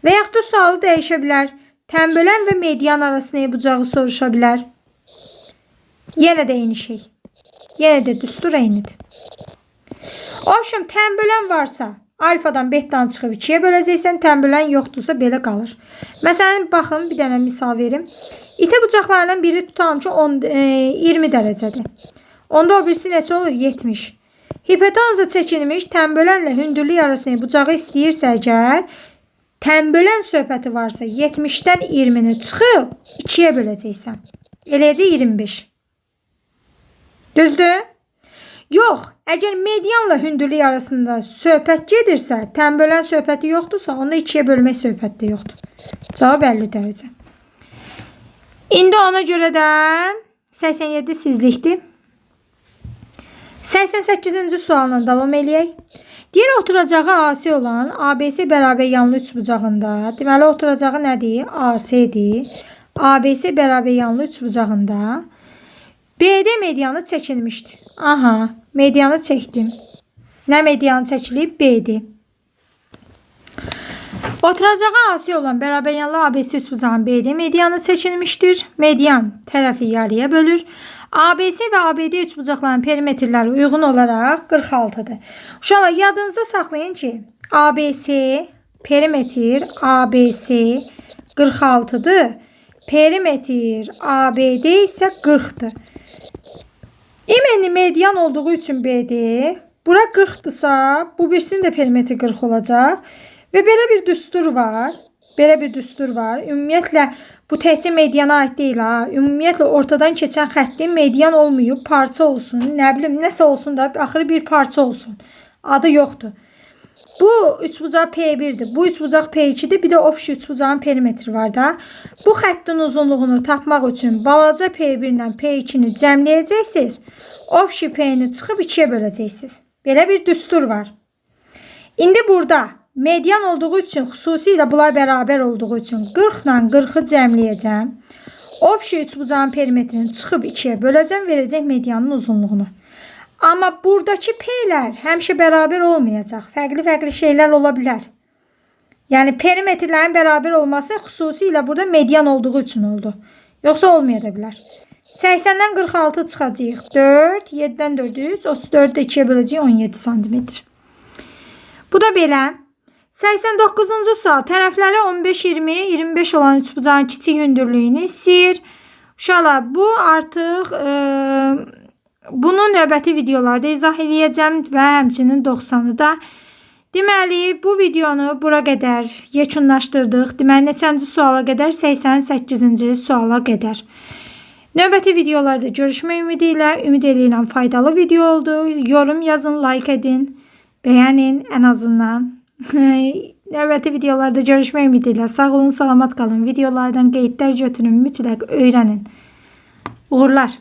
A: Və yaxud da sualı dəyişə bilər. Tənbölən və median arasında bucağı soruşa bilər. Yenə də eyni şey. Yenə də düstur eynidir. Option tənbölən varsa alfadan bettan çıxıb 2-yə böləcəksən, tənbölən yoxdursa belə qalır. Məsələn, baxın, bir dənə misal verim. İtə bucaqlarından biri tutalım ki 20 dərəcədir. Onda o birisi neçə olur? 70. Hipotenuza çəkilmiş tənbölənlə hündürlük arasında bucağı istəyirsə əgər, tənbölən söhbəti varsa 70-dən 20-ni çıxıb 2-yə böləcəksən. Eləcə 25. Düzdür? Yox, əgər medianla hündürlük arasında söhbət gedirsə, tənbölən söhbəti yoxdursa, onda 2-yə bölmək söhbəti də yoxdur. Cavab 50 dərəcə. İndi ona görə də 87 sizlikdir. 88-ci sualına davam eləyək. Deyir, oturacağı AC olan ABS bərabər yanlı üçbucağında, deməli, oturacağı nədir? AC-dir. ABS bərabər yanlı üçbucağında BD medianı çəkilmişdir. Aha, medianı çəkdim. Nə medianı çəkilib? BD. Oturacağı AC olan bərabər yanlı ABS üçbucağın BD medianı çəkilmişdir. Median tərəfi yarıya bölür. ABS və ABD üçbucaqların perimetrləri uyğun olaraq 46-dır. Uşaqlar, yadınızda saxlayın ki, ABS, perimetr ABS 46-dır. Perimetr ABD isə 40-dır. İmeni median olduğu üçün BD, bura 40-dırsa, bu birisinin də perimetri 40 olacaq. Və belə bir düstur var. Ümumiyyətlə, bu təkcə mediana aid deyil ha. Ümumiyyətlə, ortadan keçən xəttin median olmayıb, parça olsun, nə bilim, nəsə olsun da, axırı bir parça olsun. Adı yoxdur. Bu üçbucaq P1'dir. Bu üçbucaq P2'dir. Bir də opşi üçbucağın perimetri var da. Bu xəttin uzunluğunu tapmaq üçün balaca P1 ilə P2'ni cəmləyəcəksiniz. Opşi P-ni çıxıb 2-yə böləcəksiniz. Belə bir düstur var. İndi burada median olduğu üçün, xüsusilə bunlar bərabər olduğu üçün 40 ilə 40'ı cəmləyəcəm. Opşi üçbucağın perimetrini çıxıb 2-yə böləcəm, verəcək medianın uzunluğunu. Amma buradakı P'lər həmişə bərabər olmayacaq. Fərqli şeylər ola bilər. Yəni perimetrlərin bərabər olması xüsusilə burada median olduğu üçün oldu. Yoxsa olmaya da bilər. 80-dən 46 çıxacaq. 4, 7-dən 4, 3, 34-də 2-yə böləcək 17 cm. Bu da belə. 89-cu sual. Tərəfləri 15, 20, 25 olan üçbucağın kiçik hündürlüyünü istəyir. Uşaqlar, bu artıq bunu növbəti videolarda izah edəcəm və həmçinin 90'ı da. Deməli, bu videonu bura qədər yekunlaşdırdıq. Deməli, neçənci suala qədər? 88-ci suala qədər. Növbəti videolarda görüşmək ümidi ilə, ümid edirəm faydalı video oldu. Yorum yazın, like edin, bəyənin ən azından. Növbəti videolarda görüşmək ümidi ilə. Sağ olun, salamat qalın. Videolardan qeydlər götürün, mütləq öyrənin. Uğurlar.